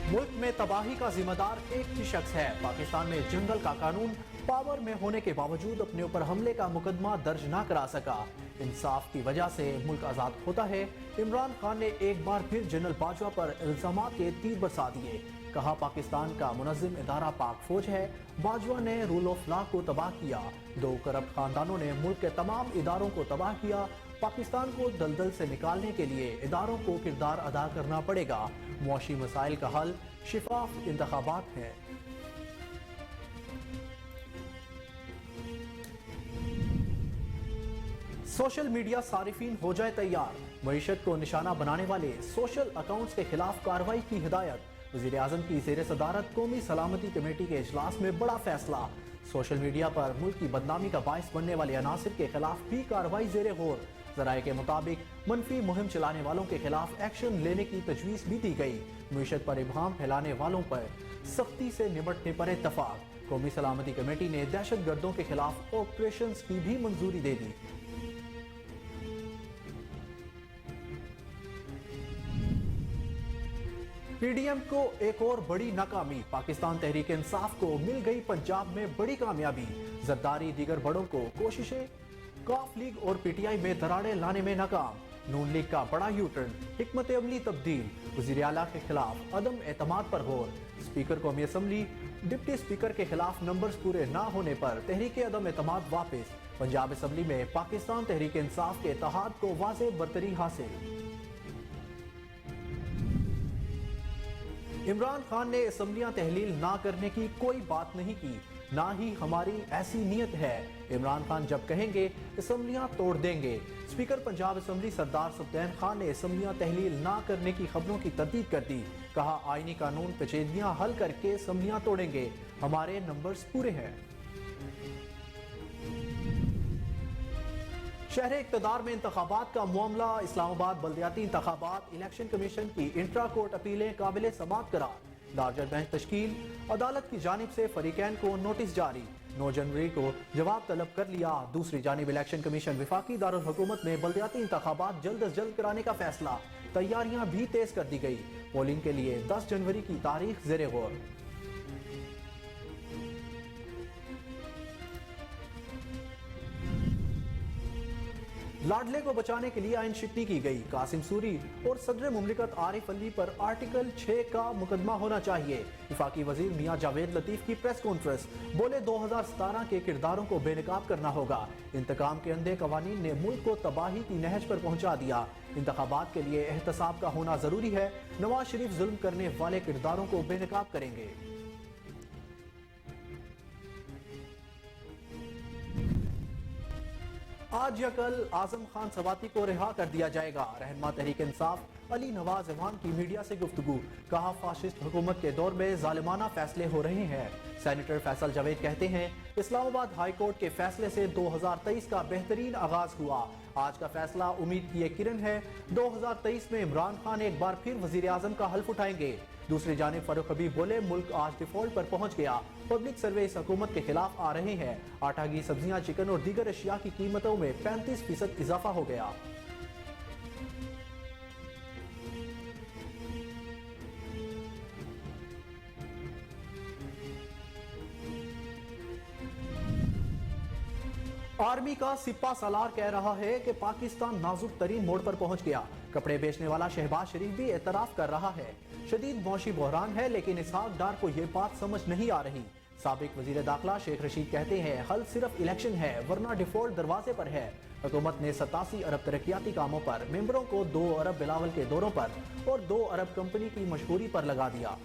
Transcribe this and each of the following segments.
मुल्क में तबाही का जिम्मेदार एक ही शख्स है। पाकिस्तान में जंगल का कानून पावर में होने के बावजूद अपने ऊपर हमले का मुकदमा दर्ज ना करा सका। इंसाफ की वजह से मुल्क आजाद होता है। इमरान खान ने एक बार फिर जनरल बाजवा पर इल्जामात के तीर बरसा दिए। कहा पाकिस्तान का मुनज़्ज़िम इदारा पाक फौज है। बाजवा ने रूल ऑफ लॉ को तबाह किया। 2 करप्ट खानदानों ने मुल्क के तमाम इदारों को तबाह किया। पाकिस्तान को दलदल से निकालने के लिए इदारों को किरदार अदा करना पड़ेगा। मुआशी मसाइल का हल शिफाफ इंतखाबात हैं। सोशल मीडिया सारिफीन हो जाए तैयार। मईशत को निशाना बनाने वाले सोशल अकाउंट्स के खिलाफ कार्रवाई की हिदायत। वज़ीर आज़म की ज़ेर सदारत कौमी सलामती कमेटी के इजलास में बड़ा फैसला। सोशल मीडिया पर मुल्क की बदनामी का बाइस बनने वाले अनासिर के खिलाफ भी कार्रवाई ज़ेरे गौर। ज़राए के मुताबिक मनफी मुहिम चलाने वालों के खिलाफ एक्शन लेने की तजवीज़ भी दी गई। मईशत पर इबहम फैलाने वालों पर सख्ती से निपटने पर इत्तफाक। कौमी सलामती कमेटी ने दहशत गर्दों के खिलाफ ऑपरेशन की भी मंजूरी दे दी। पीडीएम को एक और बड़ी नाकामी। पाकिस्तान तहरीक इंसाफ को मिल गई पंजाब में बड़ी कामयाबी। जरदारी दीगर बड़ों को कोशिशें। काफ लीग और पीटीआई में दरारें लाने में नाकाम। नून लीग का बड़ा यू टर्न, हिकमत अमली तब्दील। वज़ीर आला के खिलाफ अदम एतमाद पर गौर। स्पीकर कौमी असम्बली, डिप्टी स्पीकर के खिलाफ नंबर्स पूरे ना होने पर तहरीक अदम एतमाद वापस। पंजाब असम्बली में पाकिस्तान तहरीक इंसाफ के इत्तेहाद को वाज़ेह बरतरी हासिल। इमरान खान ने असम्बलियां तहलील ना करने की कोई बात नहीं की, ना ही हमारी ऐसी नीयत है। इमरान खान जब कहेंगे असम्बलियां तोड़ देंगे। स्पीकर पंजाब असम्बली सरदार सुल्तान खान ने असम्बलियां तहलील ना करने की खबरों की तर्दीद कर दी। कहा आईनी कानून पेचीदगियां हल करके असम्बलियां तोड़ेंगे, हमारे नंबर्स पूरे हैं। शहर इक़्तिदार में इंतखाबात का मामला। इस्लामाबाद बल्दियाती इंतखाबात इलेक्शन कमीशन की इंट्रा कोर्ट अपीलें काबिल समाअत करार। लार्जर बेंच तश्कील। अदालत की जानिब से फरीकैन को नोटिस जारी। 9 जनवरी को जवाब तलब कर लिया। दूसरी जानिब इलेक्शन कमीशन विफाकी दारुल हुकूमत में बल्दियाती इंतखाबात जल्द अज जल्द कराने का फैसला। तैयारियां भी तेज कर दी गई। पोलिंग के लिए 10 जनवरी की तारीख ज़ेरे गौर। लाडले को बचाने के लिए आइन शिकनी की गई। कासिम सूरी और सदर मुमलिकत आरिफ अली पर आर्टिकल 6 का मुकदमा होना चाहिए। वफाकी वजीर मियां जावेद लतीफ की प्रेस कॉन्फ्रेंस। बोले 2017 के किरदारों को बेनकाब करना होगा। इंतकाम के अंधे कवानीन ने मुल्क को तबाही की नहज पर पहुंचा दिया। इंतखाबात के लिए एहतसाब का होना जरूरी है। नवाज शरीफ जुल्म करने वाले किरदारों को बेनकाब करेंगे। आज या कल आजम खान सवाती को रिहा कर दिया जाएगा। रहनुमा तहरीक इंसाफ अली नवाज अवान की मीडिया से गुफ्तगू। कहा फाशिस्ट हुकूमत के दौर में जालिमाना फैसले हो रहे हैं। सेनेटर फैसल जावेद कहते हैं इस्लामाबाद हाई कोर्ट के फैसले से 2023 का बेहतरीन आगाज हुआ। आज का फैसला उम्मीद की एक किरण है। 2023 में इमरान खान एक बार फिर वजीर आजम का हल्फ उठाएंगे। दूसरी जानिब फारूक हबीब बोले मुल्क आज डिफॉल्ट पर पहुंच गया। पब्लिक सर्वे इस हुकूमत के खिलाफ आ रहे हैं। आटा की सब्जियां, चिकन और दीगर अशिया की कीमतों में 35% इजाफा हो गया। आर्मी का सिपा सालार कह रहा है कि पाकिस्तान नाजुक तरीन मोड़ पर पहुंच गया। कपड़े बेचने वाला शहबाज शरीफ भी एतराफ कर रहा है। शदीद मौशी बहरान है, लेकिन इसहाक डार को यह बात समझ नहीं आ रही। साबिक वजीर दाखिला शेख रशीद कहते हैं हल सिर्फ इलेक्शन है, वरना डिफॉल्ट दरवाजे पर है। हुकूमत ने 87 अरब तरक्याती कामों पर, मेंबरों को 2 अरब बिलावल के दौरों पर और 2 अरब कंपनी की मशहूरी पर लगा दिया।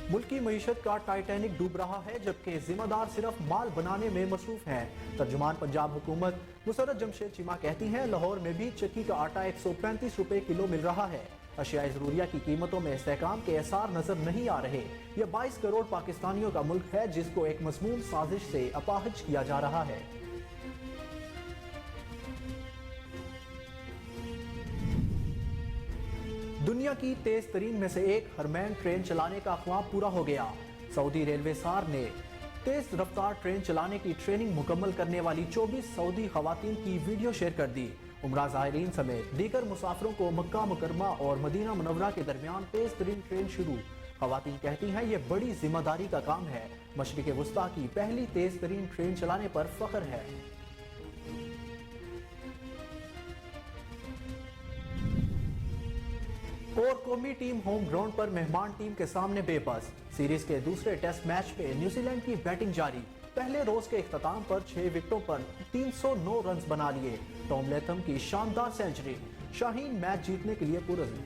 मुल्क की मईशत का टाइटैनिक डूब रहा है, जबकि जिम्मेदार सिर्फ माल बनाने में मसरूफ हैं। तर्जुमान पंजाब हुकूमत मुसर्रत जमशेद चीमा कहती हैं लाहौर में भी चक्की का आटा 135 रुपए किलो मिल रहा है। अशियाए ज़रूरिया की कीमतों में इस्तेहकाम के आसार नजर नहीं आ रहे। यह 22 करोड़ पाकिस्तानियों का मुल्क है, जिसको एक मज़मूम साजिश से अपाहज किया जा रहा है। दुनिया की तेज तरीन में से एक हरमैन ट्रेन चलाने का ख्वाब पूरा हो गया। सऊदी रेलवे सार ने तेज रफ्तार ट्रेन चलाने की ट्रेनिंग मुकम्मल करने वाली 24 सऊदी खवातीन की वीडियो शेयर कर दी। उम्रा ज़ायरीन समेत दीगर मुसाफिरों को मक्का मुकरमा और मदीना मुनव्वरा के दरमियान तेज तरीन ट्रेन शुरू। खवातीन कहती हैं ये बड़ी जिम्मेदारी का काम है। मशरिक़ वुस्ता की पहली तेज तरीन ट्रेन चलाने पर फख्र है। और कौमी टीम होम ग्राउंड पर मेहमान टीम के सामने बेबस। सीरीज के दूसरे टेस्ट मैच में न्यूजीलैंड की बैटिंग जारी। पहले रोज के इख्तिताम पर 6 विकेटों पर 309 रन बना लिए। टॉम लेथम की शानदार सेंचुरी। शाहीन मैच जीतने के लिए पुरज़्म।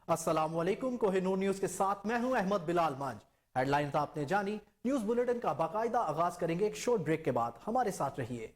अस्सलाम वालेकुम, कोहिनूर न्यूज के साथ मैं हूं अहमद बिलाल मंज। हेडलाइंस आपने जानी, न्यूज बुलेटिन का बाकायदा आगाज करेंगे एक शॉर्ट ब्रेक के बाद। हमारे साथ रहिए।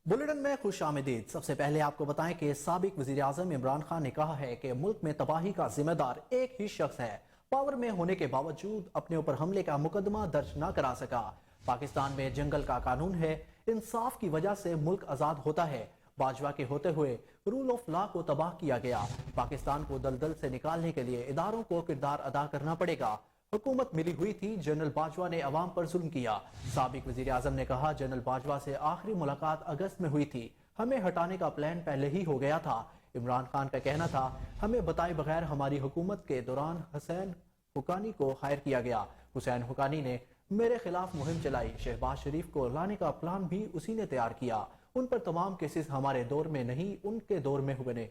बुलेटिन में खुश आमदीद। सबसे पहले आपको बताएं कि साबिक वजीर आजम इमरान खान ने कहा है कि मुल्क में तबाही का जिम्मेदार एक ही शख्स है। पावर में होने के बावजूद अपने ऊपर हमले का मुकदमा दर्ज न करा सका। पाकिस्तान में जंगल का कानून है, इंसाफ की वजह से मुल्क आजाद होता है। बाजवा के होते हुए रूल ऑफ लॉ को तबाह किया गया। पाकिस्तान को दलदल से निकालने के लिए इदारों को किरदार अदा करना पड़ेगा। हुकूमत मिली हुई थी, जनरल बाजवा ने अवाम पर जुल्म किया। साबिक वजीर आजम ने कहा, जनरल बाजवा से आखिरी मुलाकात अगस्त में हुई थी, हमें हटाने का प्लान पहले ही हो गया था। इमरान खान का कहना था, हमें बताए बगैर हमारी हुकूमत के दौरान हुसैन हुकानी को हायर किया गया। हुसैन हुकानी ने मेरे खिलाफ मुहिम चलाई। शहबाज शरीफ को लाने का प्लान भी उसी ने तैयार किया। उन पर तमाम केसेस हमारे दौर में नहीं, उनके दौर में बने।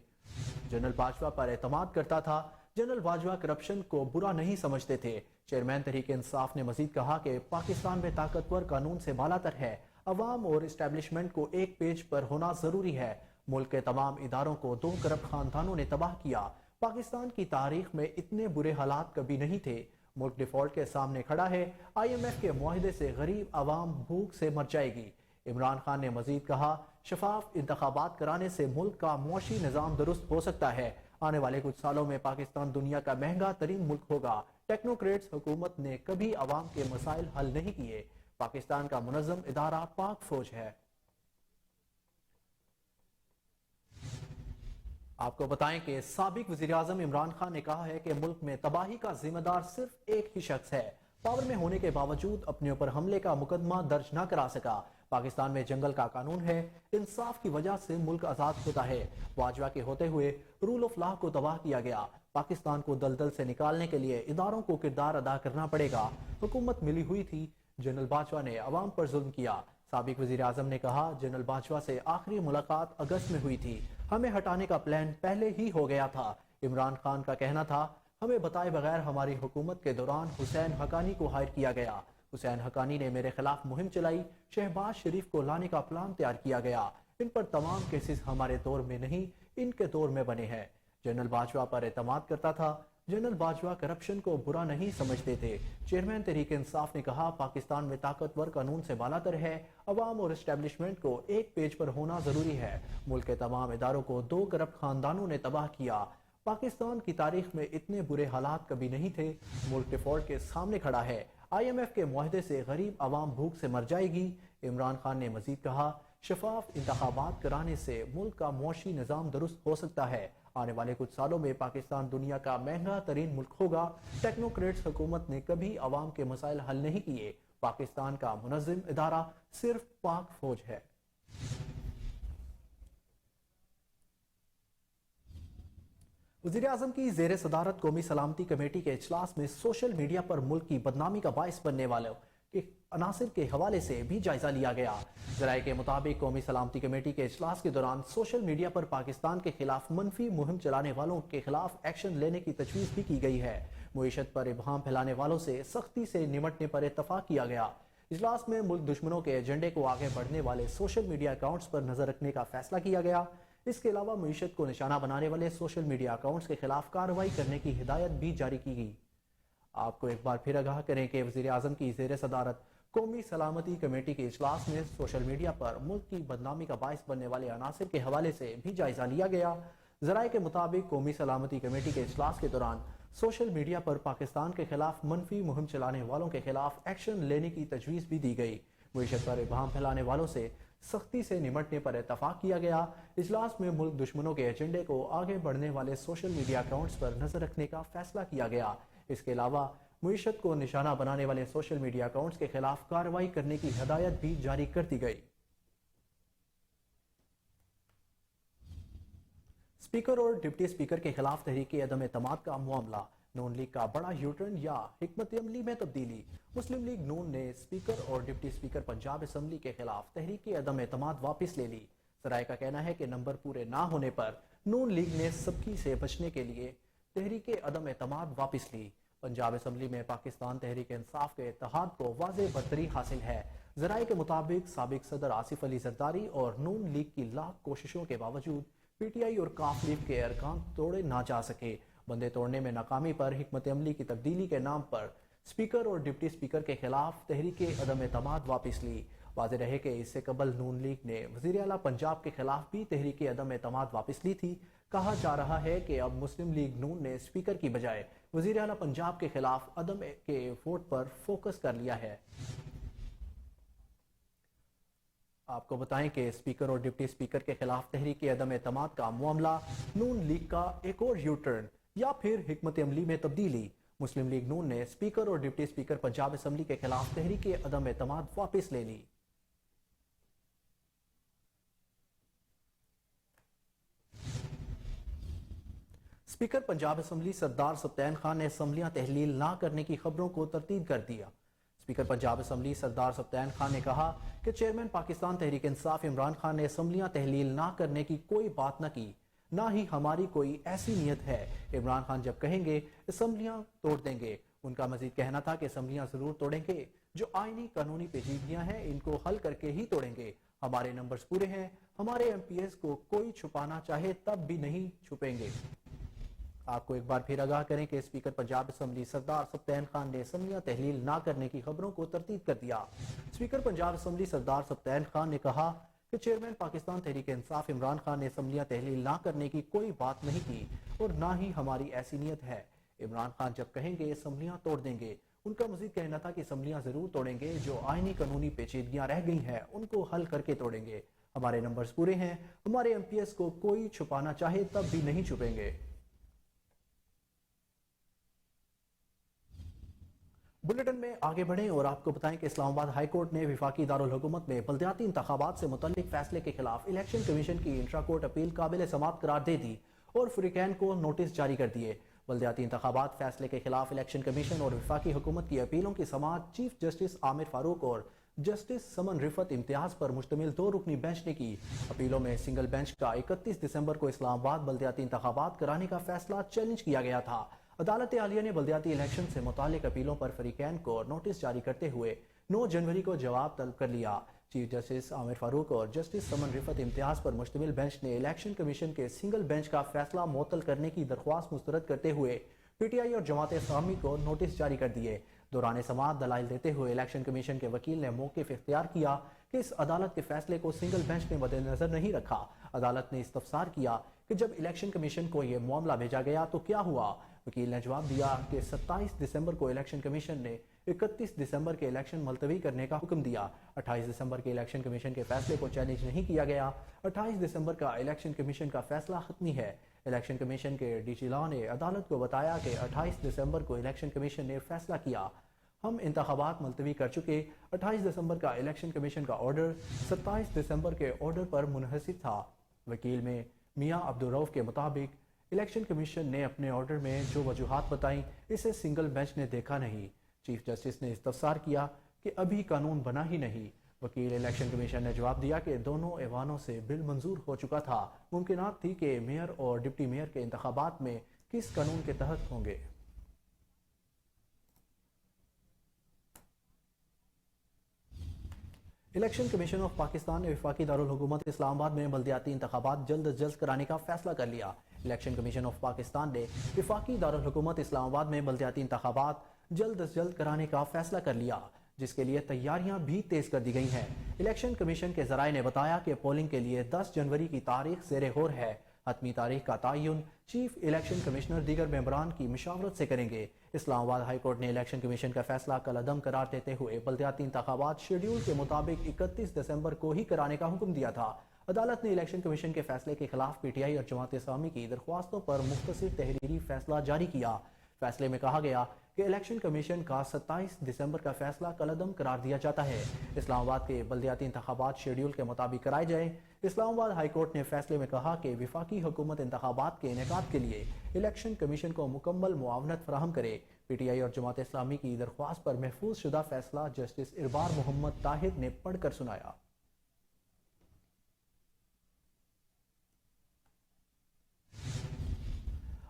जनरल बाजवा पर एतमाद करता था। जनरल बाजवा करप्शन को बुरा नहीं समझते थे। चेयरमैन तहरीक इंसाफ ने मजीद कहा कि पाकिस्तान में ताकतवर कानून से बालातर है। अवाम और इस्टेब्लिशमेंट को एक पेज पर होना जरूरी है। मुल्क के तमाम इदारों को 2 करप्ट खानदानों ने तबाह किया। पाकिस्तान की तारीख में इतने बुरे हालात कभी नहीं थे। मुल्क डिफॉल्ट के सामने खड़ा है। IMF के मुआहदे से गरीब अवाम भूख से मर जाएगी। इमरान खान ने मजीद कहा, शफाफ इंतखाबात कराने से मुल्क का मुआशी निज़ाम दुरुस्त हो सकता है। आने वाले कुछ सालों में पाकिस्तान दुनिया का महंगा तरीन मुल्क होगा। टेक्नोक्रेट्स हुकूमत ने कभी अवाम के मसाइल हल नहीं किए। पाकिस्तान का मुनज़्ज़म इदारा पाक फौज है। आपको बताएं कि साबिक वज़ीर आज़म इमरान खान ने कहा है कि मुल्क में तबाही का जिम्मेदार सिर्फ एक ही शख्स है। पावर में होने के बावजूद अपने ऊपर हमले का मुकदमा दर्ज न करा सका। पाकिस्तान में जंगल का कानून है, इंसाफ की वजह से मुल्क आजाद होता है। बाजवा के होते हुए रूल ऑफ लॉ को तबाह किया गया। पाकिस्तान को दलदल से निकालने के लिए इदारों को किरदार अदा करना पड़ेगा। हुकूमत मिली हुई थी, जनरल बाजवा ने अवाम पर जुल्म किया। साबिक वजीर आजम ने कहा, जनरल बाजवा से आखिरी मुलाकात अगस्त में हुई थी, हमें हटाने का प्लान पहले ही हो गया था। इमरान खान का कहना था, हमें बताए बगैर हमारी हुकूमत के दौरान हुसैन हकानी को हायर किया गया। हुसैन हकानी ने मेरे खिलाफ मुहिम चलाई। शहबाज शरीफ को लाने का प्लान तैयार किया गया। इन पर तमाम केसेस हमारे दौर में नहीं, इनके दौर में बने हैं। जनरल बाजवा पर एतमाद करता था। जनरल बाजवा करप्शन को बुरा नहीं समझते थे। चेयरमैन तहरीक इंसाफ ने कहा, पाकिस्तान में ताकतवर कानून से बालातर है। अवाम और इस्टेब्लिशमेंट को एक पेज पर होना जरूरी है। मुल्क के तमाम इदारों को 2 करप्ट खानदानों ने तबाह किया। पाकिस्तान की तारीख में इतने बुरे हालात कभी नहीं थे। मुल्क डिफॉल्ट के सामने खड़ा है। IMF के मुआहदे से गरीब अवाम भूख से मर जाएगी। इमरान खान ने मजीद कहा, शफाफ इंतखाबात कराने से मुल्क का मुआशी निज़ाम दुरुस्त हो सकता है। आने वाले कुछ सालों में पाकिस्तान दुनिया का महंगा तरीन मुल्क होगा। टेक्नोक्रेट्स हुकूमत ने कभी अवाम के मसाइल हल नहीं किए। पाकिस्तान का मुनज़्ज़म इदारा सिर्फ पाक फौज है। वज़ीर आज़म की ज़ेर सदारत कौमी सलामती कमेटी के इजलास में सोशल मीडिया पर मुल्क की बदनामी का बाइस बनने वालों के अनासिर के हवाले से भी जायजा लिया गया। ज़राए के मुताबिक कौमी सलामती कमेटी के इजलास के दौरान सोशल मीडिया पर पाकिस्तान के खिलाफ मनफी मुहिम चलाने वालों के खिलाफ एक्शन लेने की तजवीज़ भी की गई है। मुईशत पर इबहाम फैलाने वालों से सख्ती से निमटने पर इत्तफाक किया गया। इजलास में मुल्क दुश्मनों के एजेंडे को आगे बढ़ने वाले सोशल मीडिया अकाउंट्स पर नजर रखने का फैसला किया गया। اس کے علاوہ معیشت کو نشانہ بنانے والے سوشل میڈیا اکاؤنٹس کے خلاف کارروائی کرنے کی ہدایت بھی جاری کی گئی۔ آپ کو ایک بار پھر آگاہ کریں کہ وزیر اعظم کی زیر صدارت قومی سلامتی کمیٹی کے اجلاس میں سوشل میڈیا پر ملک کی بدنامی کا باعث بننے والے عناصر کے حوالے سے بھی جائزہ لیا گیا۔ ذرائع کے مطابق قومی سلامتی کمیٹی کے اجلاس کے دوران سوشل میڈیا پر پاکستان کے خلاف منفی مہم چلانے والوں کے خلاف ایکشن لینے کی تجویز بھی دی گئی۔ معیشت پر ابہام پھیلانے والوں سے سختی سے نمٹنے پر اتفاق کیا گیا۔ اجلاس میں ملک دشمنوں کے ایجنڈے کو آگے بڑھنے والے سوشل میڈیا اکاؤنٹس پر نظر رکھنے کا فیصلہ کیا گیا۔ اس کے علاوہ معیشت کو نشانہ بنانے والے سوشل میڈیا اکاؤنٹس کے خلاف کارروائی کرنے کی ہدایت بھی جاری کر دی گئی۔ اسپیکر اور ڈپٹی اسپیکر کے خلاف تحریک عدم اعتماد کا معاملہ، نون لیگ کا بڑا یوٹرن یا حکمت عملی میں تبدیلی۔ مسلم لیگ نون نے اسپیکر اور ڈپٹی اسپیکر پنجاب اسمبلی کے خلاف تحریک عدم اعتماد واپس لے لی۔ ذرائع کا کہنا ہے کہ نمبر پورے نہ ہونے پر نون لیگ نے سبکی سے بچنے کے لیے تحریک عدم اعتماد واپس لی۔ پنجاب اسمبلی میں پاکستان تحریک انصاف کے اتحاد کو واضح برتری حاصل ہے۔ ذرائع کے مطابق سابق صدر آصف علی زرداری اور نون لیگ کی لاکھ کوششوں کے باوجود پی ٹی آئی اور کاف لیگ کے ارکان توڑے نہ جا سکے۔ بندے توڑنے میں ناکامی پر حکمت عملی کی تبدیلی کے نام پر اسپیکر اور ڈپٹی اسپیکر کے خلاف تحریک عدم اعتماد واپس لی۔ واضح رہے کہ اس سے قبل نون لیگ نے وزیر اعلیٰ پنجاب کے خلاف بھی تحریک عدم اعتماد واپس لی تھی۔ کہا جا رہا ہے کہ اب مسلم لیگ نون نے اسپیکر کی بجائے وزیر اعلیٰ پنجاب کے خلاف عدم کے ووٹ پر فوکس کر لیا ہے۔ آپ کو بتائیں کہ اسپیکر اور ڈپٹی اسپیکر کے خلاف تحریک عدم اعتماد کا معاملہ نون لیگ کا ایک اور یو ٹرن یا پھر حکمت عملی میں تبدیلی۔ مسلم لیگ نون نے اسپیکر اور ڈپٹی اسپیکر پنجاب اسمبلی کے خلاف تحریک عدم اعتماد واپس لے لی۔ اسپیکر پنجاب اسمبلی سردار سبطین خان نے اسمبلیاں تحلیل نہ کرنے کی خبروں کو تردید کر دیا۔ اسپیکر پنجاب اسمبلی سردار سبطین خان نے کہا کہ چیئرمین پاکستان تحریک انصاف عمران خان نے اسمبلیاں تحلیل نہ کرنے کی کوئی بات نہ کی، نہ ہی ہماری کوئی ایسی نیت ہے۔ عمران خان جب کہیں گے اسمبلیاں توڑ دیں گے۔ ان کا مزید کہنا تھا کہ اسمبلیاں ضرور توڑیں گے، جو آئینی قانونی پیچیدگیاں ہیں ان کو حل کر کے ہی توڑیں گے۔ ہمارے نمبرز پورے ہیں، ہمارے ایم پی ایس کو کوئی چھپانا چاہے تب بھی نہیں چھپیں گے۔ آپ کو ایک بار پھر آگاہ کریں کہ اسپیکر پنجاب اسمبلی سردار سبطین خان نے اسمبلیاں تحلیل نہ کرنے کی خبروں کو تردید کر دیا۔ اسپیکر پنجاب اسمبلی سردار سبطین خان نے کہا کہ چیئرمین پاکستان تحریک انصاف عمران خان نے اسمبلیاں تحلیل نہ کرنے کی کوئی بات نہیں کی اور نہ ہی ہماری ایسی نیت ہے۔ عمران خان جب کہیں گے اسمبلیاں توڑ دیں گے۔ ان کا مزید کہنا تھا کہ اسمبلیاں ضرور توڑیں گے، جو آئینی قانونی پیچیدگیاں رہ گئی ہیں ان کو حل کر کے توڑیں گے۔ ہمارے نمبرز پورے ہیں، ہمارے ایم پی ایس کو کوئی چھپانا چاہے تب بھی نہیں چھپیں گے۔ بلیٹن میں آگے بڑھیں اور آپ کو بتائیں کہ اسلام آباد ہائی کورٹ نے وفاقی دارالحکومت میں بلدیاتی انتخابات سے متعلق فیصلے کے خلاف الیکشن کمیشن کی انٹرا کورٹ اپیل قابل سماعت قرار دے دی اور فریقین کو نوٹس جاری کر دیے۔ بلدیاتی انتخابات فیصلے کے خلاف الیکشن کمیشن اور وفاقی حکومت کی اپیلوں کی سماعت چیف جسٹس عامر فاروق اور جسٹس سمن رفت امتیاز پر مشتمل 2 رکنی بینچ نے کی۔ اپیلوں میں سنگل بینچ کا 31 دسمبر کو اسلام آباد بلدیاتی انتخابات کرانے کا فیصلہ چیلنج کیا گیا تھا۔ عدالت عالیہ نے بلدیاتی الیکشن سے متعلق اپیلوں پر فریقین کو نوٹس جاری کرتے ہوئے 9 جنوری کو جواب طلب کر لیا۔ چیف جسٹس عامر فاروق اور جسٹس سمن رفت امتیاز پر مشتمل بینچ نے الیکشن کمیشن کے سنگل بینچ کا فیصلہ معطل کرنے کی درخواست مسترد کرتے ہوئے پی ٹی آئی اور جماعت اسلامی کو نوٹس جاری کر دیے۔ دوران سماعت دلائل دیتے ہوئے الیکشن کمیشن کے وکیل نے موقف اختیار کیا کہ اس عدالت کے فیصلے کو سنگل بینچ نے مد نظر نہیں رکھا۔ عدالت نے استفسار کیا کہ جب الیکشن کمیشن کو یہ معاملہ بھیجا گیا تو کیا ہوا؟ وکیل نے جواب دیا کہ 27 دسمبر کو الیکشن کمیشن نے 31 دسمبر کے الیکشن ملتوی کرنے کا حکم دیا۔ 28 دسمبر کے الیکشن کمیشن کے فیصلے کو چیلنج نہیں کیا گیا۔ 28 دسمبر کا الیکشن کمیشن کا فیصلہ حتمی ہے۔ الیکشن کمیشن کے ڈی جی لا نے عدالت کو بتایا کہ 28 دسمبر کو الیکشن کمیشن نے فیصلہ کیا، ہم انتخابات ملتوی کر چکے۔ 28 دسمبر کا الیکشن کمیشن کا آرڈر 27 دسمبر کے آرڈر پر منحصر تھا۔ وکیل میں میاں عبدالرؤف کے مطابق الیکشن کمیشن نے اپنے آرڈر میں جو وجوہات بتائیں اسے سنگل بینچ نے دیکھا نہیں۔ چیف جسٹس نے استفسار کیا کہ ابھی قانون بنا ہی نہیں۔ وکیل الیکشن کمیشن نے جواب دیا کہ دونوں ایوانوں سے بل منظور ہو چکا تھا، ممکنات تھی کہ میئر اور ڈپٹی میئر کے انتخابات میں کس قانون کے تحت ہوں گے۔ इलेक्शन कमीशन ऑफ पाकिस्तान ने वफाकी दारुल हुकूमत इस्लामाबाद में बल्दियाती इंतखाबात जल्द अज जल्द कराने का फैसला कर लिया। इलेक्शन कमीशन ऑफ पाकिस्तान ने वफाकी दारुल हुकूमत इस्लामाबाद में बल्दियाती इंतखाबात जल्द अज जल्द कराने का फैसला कर लिया, जिसके लिए तैयारियां भी तेज कर दी गई हैं। इलेक्शन कमीशन के जराये ने बताया कि पोलिंग के लिए 10 जनवरी की तारीख ज़ेरे गौर है। हतमी तारीख का तयन चीफ इलेक्शन कमिश्नर दीगर मेंबरान की मशावरत से करेंगे। इस्लामाबाद हाई कोर्ट ने इलेक्शन कमीशन का फैसला कलअदम करार देते हुए बल्दियाती इंतखाबात शेड्यूल के मुताबिक 31 दिसंबर को ही कराने का हुक्म दिया था। अदालत ने इलेक्शन कमीशन के फैसले के खिलाफ पीटीआई और जमात इस्लामी की दरख्वास्तों पर मुख्तसर तहरीरी फैसला जारी किया। फैसले में कहा गया कि इलेक्शन कमीशन का 27 दिसंबर का फैसला कलअदम करार दिया जाता है। इस्लामाबाद के बल्दियाती इंतखाबात शेड्यूल के मुताबिक कराए जाएं। इस्लामाबाद हाई कोर्ट ने फैसले में कहा कि वफाकी हुकूमत इंतखाबात के इनेकाद के लिए इलेक्शन कमीशन को मुकम्मल मुआवनत फराहम करे। पीटीआई और जमात इस्लामी की दरख्वास्त पर महफूज शुदा फैसला जस्टिस इरबार मोहम्मद ताहिर ने पढ़कर सुनाया।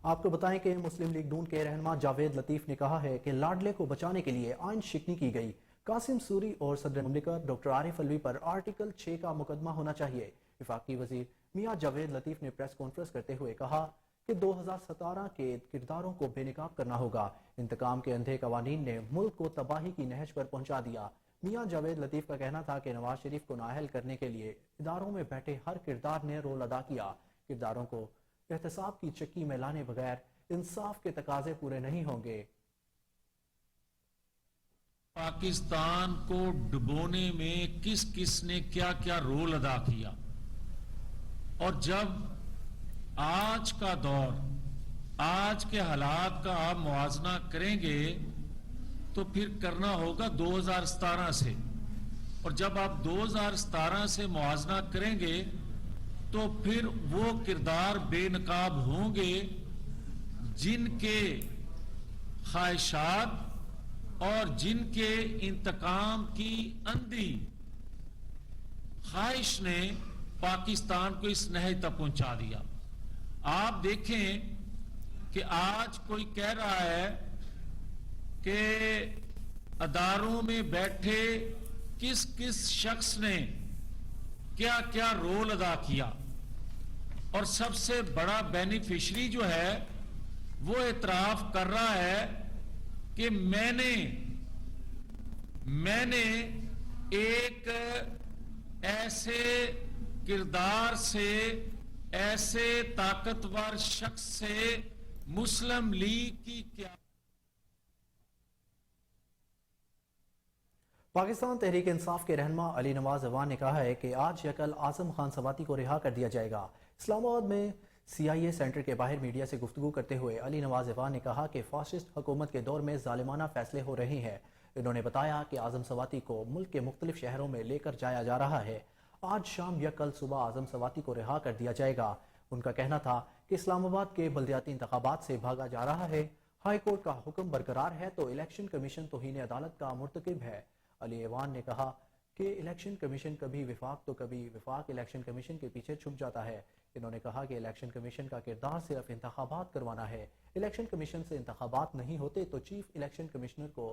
आपको बताएं कि मुस्लिम लीग नून के रहनुमा जावेद लतीफ ने कहा है कि लाडले को बचाने के लिए आइन शिकनी की गई। कासिम सूरी और सदर मुमलिकत डॉक्टर आरिफ अलवी पर आर्टिकल 6 का मुकदमा होना चाहिए। वफाकी वजीर मियां जावेद लतीफ ने प्रेस कॉन्फ्रेंस करते हुए कहा कि 2017 के किरदारों को बेनकाब करना होगा। इंतकाम के अंधे कवानीन ने मुल्क को तबाही की नहज पर पहुंचा दिया। मियां जावेद लतीफ का कहना था कि नवाज शरीफ को नाअहल करने के लिए इदारों में बैठे हर किरदार ने रोल अदा किया। किरदारों को एहतसाब की चक्की में लाने बगैर इंसाफ के तकाजे पूरे नहीं होंगे। पाकिस्तान को डुबोने में किस किस ने क्या क्या रोल अदा किया, और जब आज का दौर, आज के हालात का आप मुआवजा करेंगे तो फिर करना होगा 2017 से, और जब आप 2017 से मुआवजा करेंगे तो फिर वो किरदार बेनकाब होंगे जिनके ख्वाहिशात और जिनके इंतकाम की अंधी ख्वाहिश ने पाकिस्तान को इस नहज तक पहुंचा दिया। आप देखें कि आज कोई कह रहा है कि अदारों में बैठे किस किस शख्स ने क्या क्या रोल अदा किया, और सबसे बड़ा बेनिफिशरी जो है वो एतराफ कर रहा है कि मैंने एक ऐसे किरदार से, ऐसे ताकतवर शख्स से मुस्लिम लीग की क्या। पाकिस्तान तहरीक इंसाफ के रहनुमा अली नवाज अवान ने कहा है कि आज या कल आजम खान सवाती को रिहा कर दिया जाएगा। इस्लामाबाद में CIA सेंटर के बाहर मीडिया से गुफ्तगू करते हुए अली नवाज अवान ने कहा कि फासिस्ट हुकूमत के दौर में जालिमाना फैसले हो रहे हैं। इन्होंने बताया कि आजम सवाती को मुल्क के मुख्तलिफ शहरों में लेकर जाया जा रहा है। आज शाम या कल सुबह आजम सवाती को रिहा कर दिया जाएगा। उनका कहना था कि इस्लामाबाद के बल्दियाती इंतखाबात से भागा जा रहा है। हाई कोर्ट का हुक्म बरकरार है तो इलेक्शन कमीशन तौहीन अदालत का मुर्तकिब है। अली अवान ने कहा कि इलेक्शन कमीशन कभी विफाक तो कभी विफाक इलेक्शन कमीशन के पीछे छुप जाता है। इन्होंने कहा कि इलेक्शन कमीशन का किरदार सिर्फ इंतखाबात करवाना है। इलेक्शन कमीशन से इंतखाबात नहीं होते तो चीफ इलेक्शन कमिश्नर को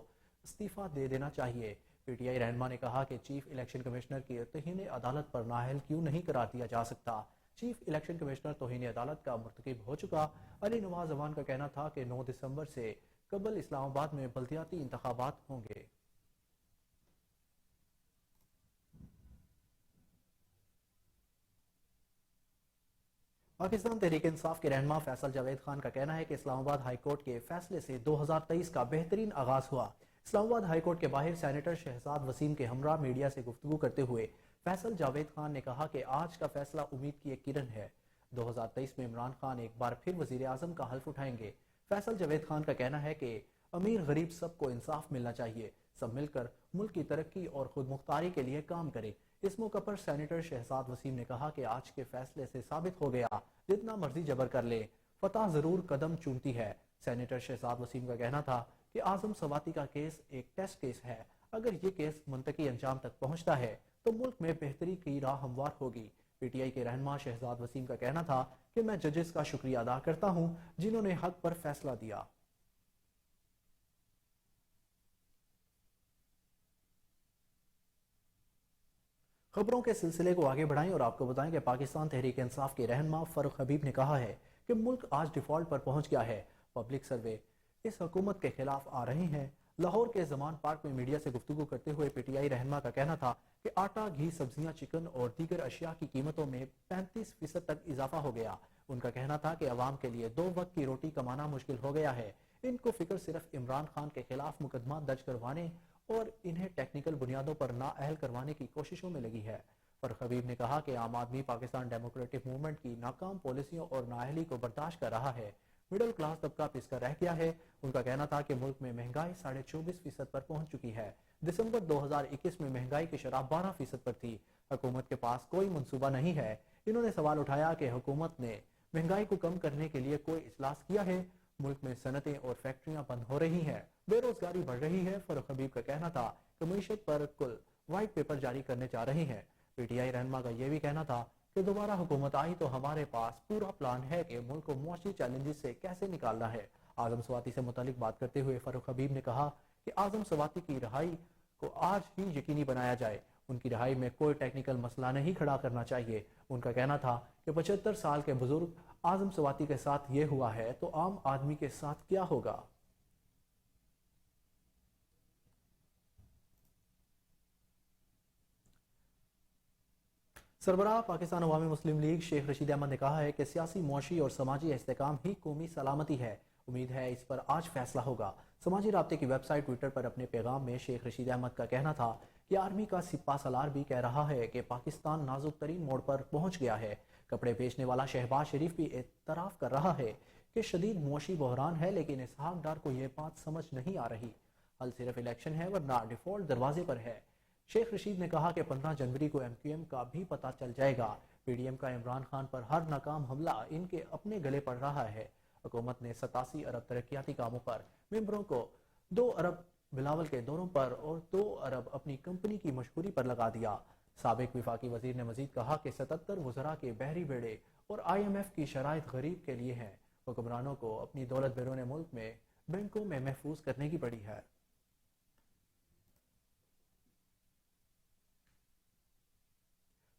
इस्तीफा दे देना चाहिए। पीटीआई रहनुमा ने कहा कि चीफ इलेक्शन कमिश्नर की तौहीन अदालत पर नाअहल क्यों नहीं करार दिया जा सकता। चीफ इलेक्शन कमिश्नर तौहीन अदालत का मुर्तकिब हो चुका। अली नवाज अवान का कहना था कि 9 दिसंबर से कबल इस्लामाबाद में बल्दियाती इंतखाबात होंगे। पाकिस्तान तहरीक इंसाफ के रहनुमा फैसल जावेद खान का कहना है कि इस्लामाबाद हाई कोर्ट के फैसले से 2023 का बेहतरीन आगाज हुआ। इस्लामाबाद हाई कोर्ट के बाहर सेनेटर शहजाद वसीम के हमरा मीडिया से गुफ्तगू करते हुए फैसल जावेद खान ने कहा कि आज का फैसला उम्मीद की एक किरण है। 2023 में इमरान खान एक बार फिर वजीर आजम का हल्फ उठाएंगे। फैसल जावेद खान का कहना है कि अमीर गरीब सबको इंसाफ मिलना चाहिए, सब मिलकर मुल्क की तरक्की और खुद मुख्तारी के लिए काम करे। इस मौके पर सेनेटर शहजाद वसीम ने कहा कि आज के फैसले से साबित हो गया जितना मर्जी जबर कर ले फतह जरूर कदम चूमती है। सेनेटर शहजाद वसीम का कहना था कि आजम सवाती का केस एक टेस्ट केस है। अगर ये केस मुंतकी अंजाम तक पहुंचता है तो मुल्क में बेहतरी की राह हमवार होगी। पीटीआई के रहनुमा शहजाद वसीम का कहना था कि मैं जजेस का शुक्रिया अदा करता हूं जिन्होंने हक पर फैसला दिया। खबरों के सिलसिले को आगे बढ़ाएं और आपको बताएं कि पाकिस्तान तहरीक इंसाफ के रहनुमा फरूख हबीब ने कहा है कि मुल्क आज डिफॉल्ट पर पहुंच गया है। पब्लिक सर्वे इस हुकूमत के खिलाफ आ रहे हैं। लाहौर के जमान पार्क में मीडिया से गुफ्तगू करते हुए पीटीआई रहनुमा का कहना था कि आटा, घी, सब्जियां, चिकन और दीगर अशिया की कीमतों में 35% तक इजाफा हो गया। उनका कहना था कि अवाम के लिए 2 वक्त की रोटी कमाना मुश्किल हो गया है। इनको फिक्र सिर्फ इमरान खान के खिलाफ मुकदमा दर्ज करवाने और इन्हें टेक्निकल बुनियादों पर नाअहल करवाने की कोशिशों में लगी है। फरूख हबीब ने कहा कि आम आदमी पाकिस्तान डेमोक्रेटिक मूवमेंट की नाकाम पॉलिसियों और नाअहली को बर्दाश्त कर रहा है। मिडिल क्लास तबका पिसकर रह गया है। उनका कहना था कि मुल्क में महंगाई 24.5% पर पहुंच चुकी है। दिसंबर 2021 में महंगाई की शरह 12% पर थी। हुकूमत के पास कोई मंसूबा नहीं है। इन्होंने सवाल उठाया कि हुकूमत ने महंगाई को कम करने के लिए कोई इजलास किया है। मुल्क में सनतें और फैक्ट्रियां बंद हो रही हैं, बेरोजगारी बढ़ रही है। फरूख हबीब का कहना था कि मईशत पर कुल व्हाइट पेपर जारी करने जा रही है। पीटीआई रहनुमा का यह भी कहना था कि दोबारा हुकूमत आई तो हमारे पास पूरा प्लान है कि मुल्क को मुआशी चैलेंजेस से कैसे निकालना है। आजम स्वाति से मुतालिक बात करते हुए फरूख हबीब ने कहा कि आजम स्वाति की रिहाई को आज ही यकीनी बनाया जाए। उनकी रिहाई में कोई टेक्निकल मसला नहीं खड़ा करना चाहिए। उनका कहना था कि 75 साल के बुजुर्ग आजम स्वाति के साथ ये हुआ है तो आम आदमी के साथ क्या होगा। सरबराह पाकिस्तान अवामी मुस्लिम लीग शेख रशीद अहमद ने कहा है कि सियासी, मुआशी और समाजी इस्तेकाम ही कौमी सलामती है। उम्मीद है इस पर आज फैसला होगा। समाजी राब्ते की वेबसाइट ट्विटर पर अपने पैगाम में शेख रशीद अहमद का कहना था कि आर्मी का सिपा सलार भी कह रहा है कि पाकिस्तान नाजुक तरीन मोड़ पर पहुंच गया है। कपड़े बेचने वाला शहबाज शरीफ भी एतराफ कर रहा है कि शदीद मुआशी बहरान है, लेकिन इसहाक डार को यह बात समझ नहीं आ रही। हल सिर्फ इलेक्शन है, वरना डिफॉल्ट दरवाजे पर है। शेख रशीद ने कहा कि 15 जनवरी को MQM का भी पता चल जाएगा। PDM का इमरान खान पर हर नाकाम हमला इनके अपने गले पड़ रहा है। हुकूमत ने 87 अरब तरक्याती कामों पर मेंबरों को 2 अरब बिलावल के दौरों पर और 2 अरब अपनी कंपनी की मशहूरी पर लगा दिया। साबिक विफाकी वजीर ने मजीद कहा कि 77 वज़रा के बहरी बेड़े और IMF की शराइत गरीब के लिए हैं। हुक्मरानों को अपनी दौलत बैरून मुल्क में बैंकों में महफूज करने की पड़ी है।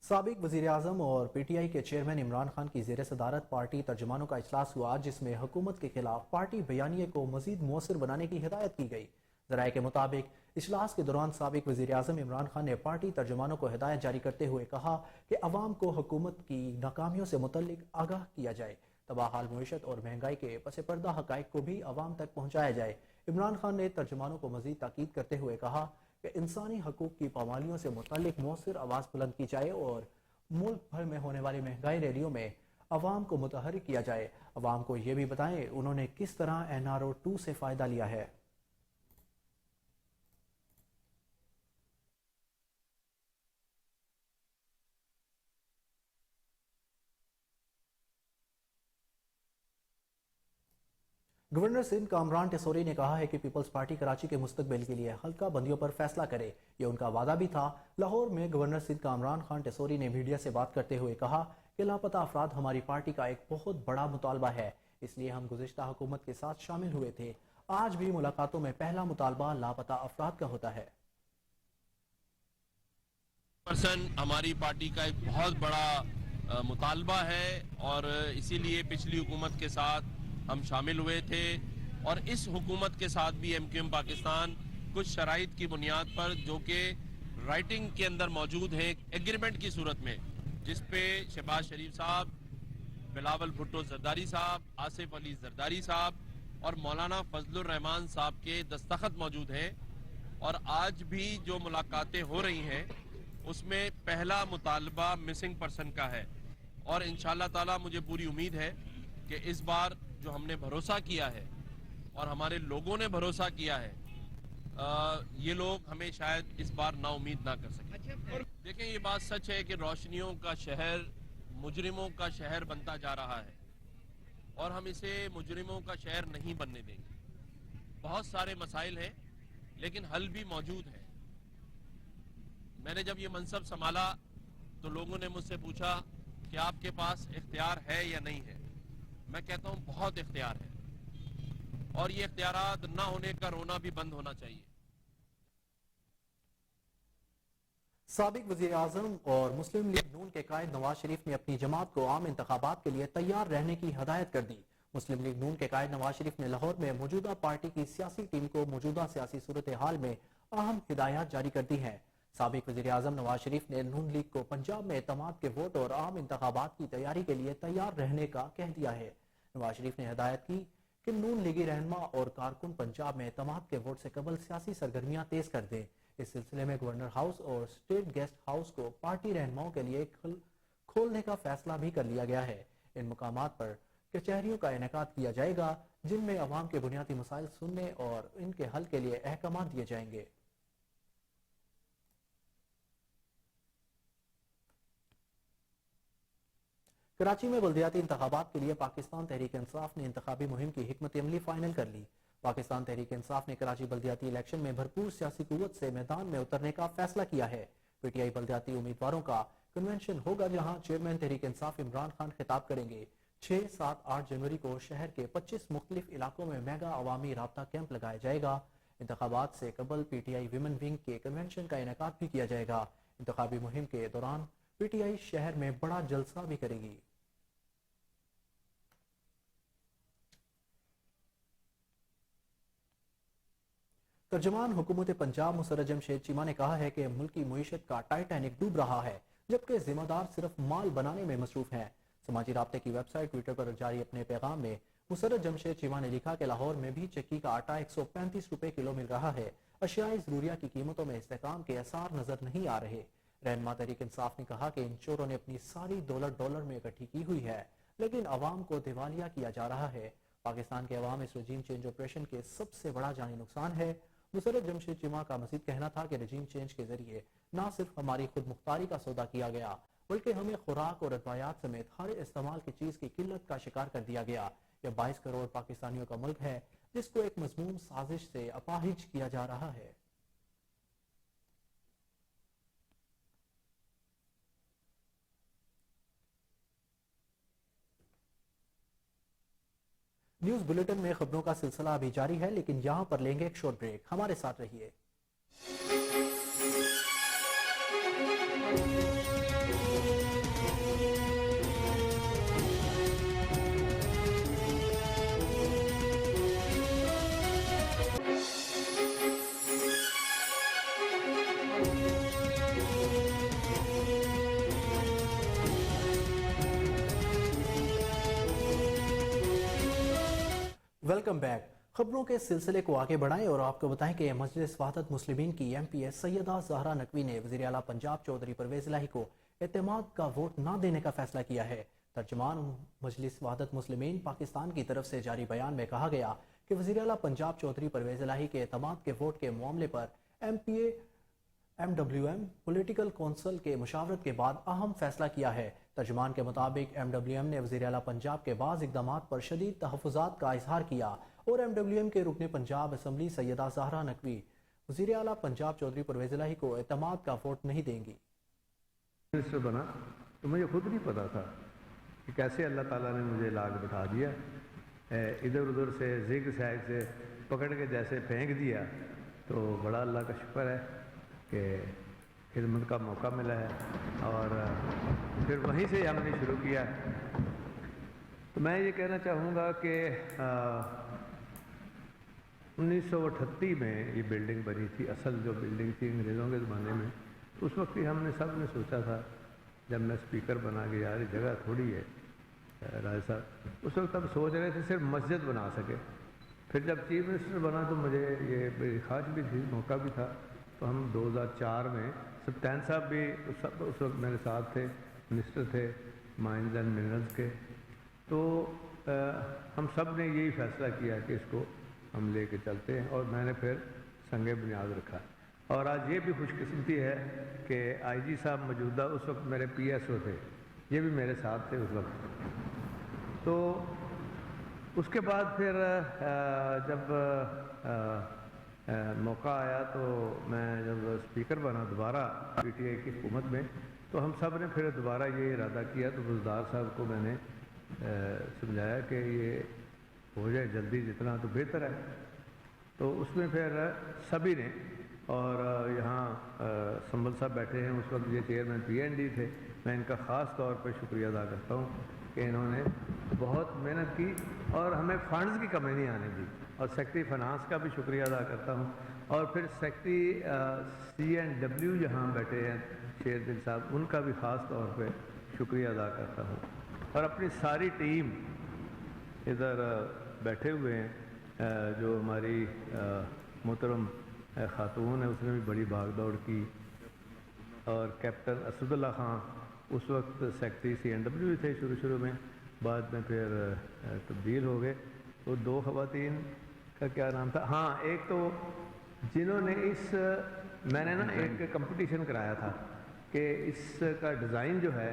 साबिक वज़ीर आज़म और PTI के चेयरमैन इमरान खान की ज़ेर सदारत पार्टी तर्जुमानों का इजलास हुआ, जिसमें हुकूमत के खिलाफ पार्टी बयानिए को मजीद मौसर बनाने की हिदायत की गई। ज़राए के मुताबिक इजलास के दौरान साबिक वज़ीर आज़म इमरान खान ने पार्टी तर्जुमानों को हिदायत जारी करते हुए कहा कि अवाम को हुकूमत की नाकामियों से मुतल्लिक आगाह किया जाए। तबाह हाल मईशत और महंगाई के पस पर्दा हक़ाइक़ को भी अवाम तक पहुँचाया जाए। इमरान खान ने तर्जुमानों को मजीद ताकीद करते हुए कहा कि इंसानी हकूक़ की पामालियों से मुतल्लिक मौसर आवाज़ बुलंद की जाए और मुल्क भर में होने वाली महंगाई रैलियों में अवाम को मुतहर्रिक किया जाए। अवाम को ये भी बताएं उन्होंने किस तरह NRO 2 से फ़ायदा लिया है। गवर्नर सिंध कामरान टेसोरी ने कहा है कि पीपल्स पार्टी कराची के मुस्तकबिल के लिए हल्का बंदियों पर फैसला करे। ये उनका वादा भी था। लाहौर में गवर्नर सिंध कामरान खान टेसोरी ने मीडिया से बात करते हुए कहा कि लापता अफराद हमारी पार्टी का एक बहुत बड़ा मुतालबा है, इसलिए हम गुज़िश्ता हुकूमत के साथ शामिल हुए थे। आज भी मुलाकातों में पहला मुतालबा लापता अफराद का होता है। हमारी पार्टी का एक बहुत बड़ा मुतालबा है और इसीलिए पिछली हुकूमत के साथ हम शामिल हुए थे और इस हुकूमत के साथ भी MQM पाकिस्तान कुछ शराइत की बुनियाद पर जो कि राइटिंग के अंदर मौजूद है एग्रीमेंट की सूरत में, जिस पे शहबाज शरीफ साहब, बिलावल भुट्टो जरदारी साहब, आसिफ अली जरदारी साहब और मौलाना फजलुर रहमान साहब के दस्तखत मौजूद हैं। और आज भी जो मुलाकातें हो रही हैं उसमें पहला मुतालबा मिसिंग पर्सन का है और इंशाअल्लाह ताला मुझे पूरी उम्मीद है कि इस बार जो हमने भरोसा किया है और हमारे लोगों ने भरोसा किया है, ये लोग हमें शायद इस बार नाउम्मीद ना कर सकें। देखें, ये बात सच है कि रोशनियों का शहर मुजरिमों का शहर बनता जा रहा है और हम इसे मुजरिमों का शहर नहीं बनने देंगे। बहुत सारे मसाइल हैं लेकिन हल भी मौजूद है। मैंने जब ये मनसब संभाला तो लोगों ने मुझसे पूछा कि आपके पास इख्तियार है या नहीं है। मैं कहता हूं बहुत इख्तियार है और ये इख्तियारात ना होने का रोना भी बंद होना चाहिए। سابق وزیر اعظم اور مسلم لیگ نون کے قائد نواز شریف نے اپنی جماعت کو عام انتخابات کے لیے تیار رہنے کی ہدایت کر دی۔ مسلم لیگ نون کے قائد نواز شریف نے لاہور میں موجودہ پارٹی کی سیاسی ٹیم کو موجودہ سیاسی صورتحال میں اہم ہدایات جاری کر دی ہیں۔ سابق وزیر اعظم نواز شریف نے نون لیگ کو پنجاب میں اعتماد کے ووٹ اور عام انتخابات کی تیاری کے لیے تیار رہنے کا کہہ دیا ہے۔ نواز شریف نے ہدایت کی کہ نون لیگی رہنما اور کارکن پنجاب میں اعتماد کے ووٹ سے قبل سیاسی سرگرمیاں تیز کر دیں۔ اس سلسلے میں گورنر ہاؤس اور اسٹیٹ گیسٹ ہاؤس کو پارٹی رہنماؤں کے لیے کھولنے کا فیصلہ بھی کر لیا گیا ہے۔ ان مقامات پر کچہریوں کا انعقاد کیا جائے گا جن میں عوام کے بنیادی مسائل سننے اور ان کے حل کے لیے احکامات دیے جائیں گے۔ کراچی میں بلدیاتی انتخابات کے لیے پاکستان تحریک انصاف نے انتخابی مہم کی حکمت عملی فائنل کر لی۔ پاکستان تحریک انصاف نے کراچی بلدیاتی الیکشن میں بھرپور سیاسی قوت سے میدان میں اترنے کا فیصلہ کیا ہے۔ پی ٹی آئی بلدیاتی امیدواروں کا کنونشن ہوگا جہاں چیئرمین تحریک انصاف عمران خان خطاب کریں گے۔ 6, 7, 8 جنوری کو شہر کے 25 مختلف علاقوں میں میگا عوامی رابطہ کیمپ لگایا جائے گا۔ انتخابات سے قبل P T I women wing کے کنونشن کا انعقاد بھی کیا جائے گا۔ انتخابی مہم کے دوران پی ٹی آئی شہر میں بڑا جلسہ بھی کرے گی۔ ترجمان حکومت پنجاب مسرت جمشید چیمہ نے کہا ہے کہ ملکی معیشت کا ٹائٹینک ڈوب رہا ہے جبکہ ذمہ دار صرف مال بنانے میں مصروف ہیں۔ سماجی رابطے کی ویب سائٹ ٹویٹر پر جاری اپنے پیغام میں مسرت جمشید چیمہ نے لکھا کہ لاہور میں بھی چکی کا آٹا 135 روپے کلو مل رہا ہے۔ اشیاء ضروریہ کی قیمتوں میں استحکام کے آثار نظر نہیں آ رہے۔ رہنما تحریک انصاف نے کہا کہ ان چوروں نے اپنی ساری دولت ڈالر میں اکٹھی کی ہوئی ہے لیکن عوام کو دیوالیہ کیا جا رہا ہے۔ پاکستان کے عوام اس رجیم چینج آپریشن کے سب سے بڑا جانی نقصان ہے۔ مسرت جمشید چیمہ کا مزید کہنا تھا کہ رجیم چینج کے ذریعے نہ صرف ہماری خود مختاری کا سودا کیا گیا بلکہ ہمیں خوراک اور ادویات سمیت ہر استعمال کی چیز کی قلت کا شکار کر دیا گیا۔ یہ 22 کروڑ پاکستانیوں کا ملک ہے جس کو ایک مذموم سازش سے اپاہج کیا جا رہا ہے۔ نیوز بلیٹن میں خبروں کا سلسلہ ابھی جاری ہے لیکن یہاں پر لیں گے ایک شارٹ بریک۔ ہمارے ساتھ رہیے۔ Welcome back. خبروں کے سلسلے کو آگے بڑھائیں اور آپ کو بتائیں کہ مجلس وحدت مسلمین کی ایم پی ایس سیدہ زہرا نقوی نے وزیر اعلیٰ پنجاب چودھری پرویز الہی کو اعتماد کا ووٹ نہ دینے کا فیصلہ کیا ہے۔ ترجمان مجلس وحدت مسلمین پاکستان کی طرف سے جاری بیان میں کہا گیا کہ وزیر اعلیٰ پنجاب چودھری پرویز الہی کے اعتماد کے ووٹ کے معاملے پر MPA-MWM پولیٹیکل کونسل کے مشاورت کے بعد اہم فیصلہ کیا ہے۔ ترجمان کے مطابق MWM نے وزیر اعلیٰ پنجاب کے بعض اقدامات پر شدید تحفظات کا اظہار کیا اور MWM کے رکن پنجاب اسمبلی سیدہ زہرا نقوی وزیر اعلیٰ پنجاب چودھری پرویز الہی کو اعتماد کا ووٹ نہیں دیں گی۔ منسٹر بنا تو مجھے خود نہیں پتا تھا کہ کیسے اللہ تعالیٰ نے مجھے لا کے بٹھا دیا، ادھر ادھر سے زگ سائڈ سے پکڑ کے جیسے پھینک دیا۔ تو بڑا اللہ کا شکر ہے کہ خدمت کا موقع ملا ہے اور پھر وہیں سے ہم نے شروع کیا۔ تو میں یہ کہنا چاہوں گا کہ 1938 میں یہ بلڈنگ بنی تھی، اصل جو بلڈنگ تھی انگریزوں کے زمانے میں۔ اس وقت ہی ہم نے سب نے سوچا تھا جب میں اسپیکر بنا کہ یار یہ جگہ تھوڑی ہے راجہ صاحب، اس وقت ہم سوچ رہے تھے صرف مسجد بنا سکے۔ پھر جب چیف منسٹر بنا تو مجھے یہ بڑی خواہش بھی تھی، موقع بھی تھا، تو ہم 2004 میں سبطین صاحب بھی اس وقت میرے ساتھ تھے، منسٹر تھے مائنز اینڈ منرلز کے، تو ہم سب نے یہی فیصلہ کیا کہ اس کو ہم لے کے چلتے ہیں اور میں نے پھر سنگ بنیاد رکھا۔ اور آج یہ بھی خوش قسمتی ہے کہ آئی جی صاحب موجودہ اس وقت میرے PSO تھے، یہ بھی میرے ساتھ تھے اس وقت۔ تو اس کے بعد پھر جب موقع آیا تو میں جب اسپیکر بنا دوبارہ PTI کی حکومت میں، تو ہم سب نے پھر دوبارہ یہ ارادہ کیا۔ تو بزدار صاحب کو میں نے سمجھایا کہ یہ ہو جائے جلدی جتنا تو بہتر ہے۔ تو اس میں پھر سبھی نے اور یہاں سنبل صاحب بیٹھے ہیں، اس وقت یہ چیئرمین PND تھے، میں ان کا خاص طور پہ شکریہ ادا کرتا ہوں کہ انہوں نے بہت محنت کی اور ہمیں فنڈز کی کمی نہیں آنے دی، اور سیکرٹری فنانس کا بھی شکریہ ادا کرتا ہوں، اور پھر سیکرٹری C&W جہاں بیٹھے ہیں شیر دل صاحب، ان کا بھی خاص طور پہ شکریہ ادا کرتا ہوں، اور اپنی ساری ٹیم ادھر بیٹھے ہوئے ہیں، جو ہماری محترم خاتون ہے اس نے بھی بڑی بھاگ دوڑ کی، اور کیپٹن اسد اللہ خان اس وقت سیکرٹری C&W تھے شروع میں، بعد میں پھر تبدیل ہو گئے، وہ 2 خواتین کا کیا نام تھا، ہاں ایک تو جنہوں نے میں نے نا ایک کمپٹیشن کرایا تھا کہ اس کا ڈیزائن جو ہے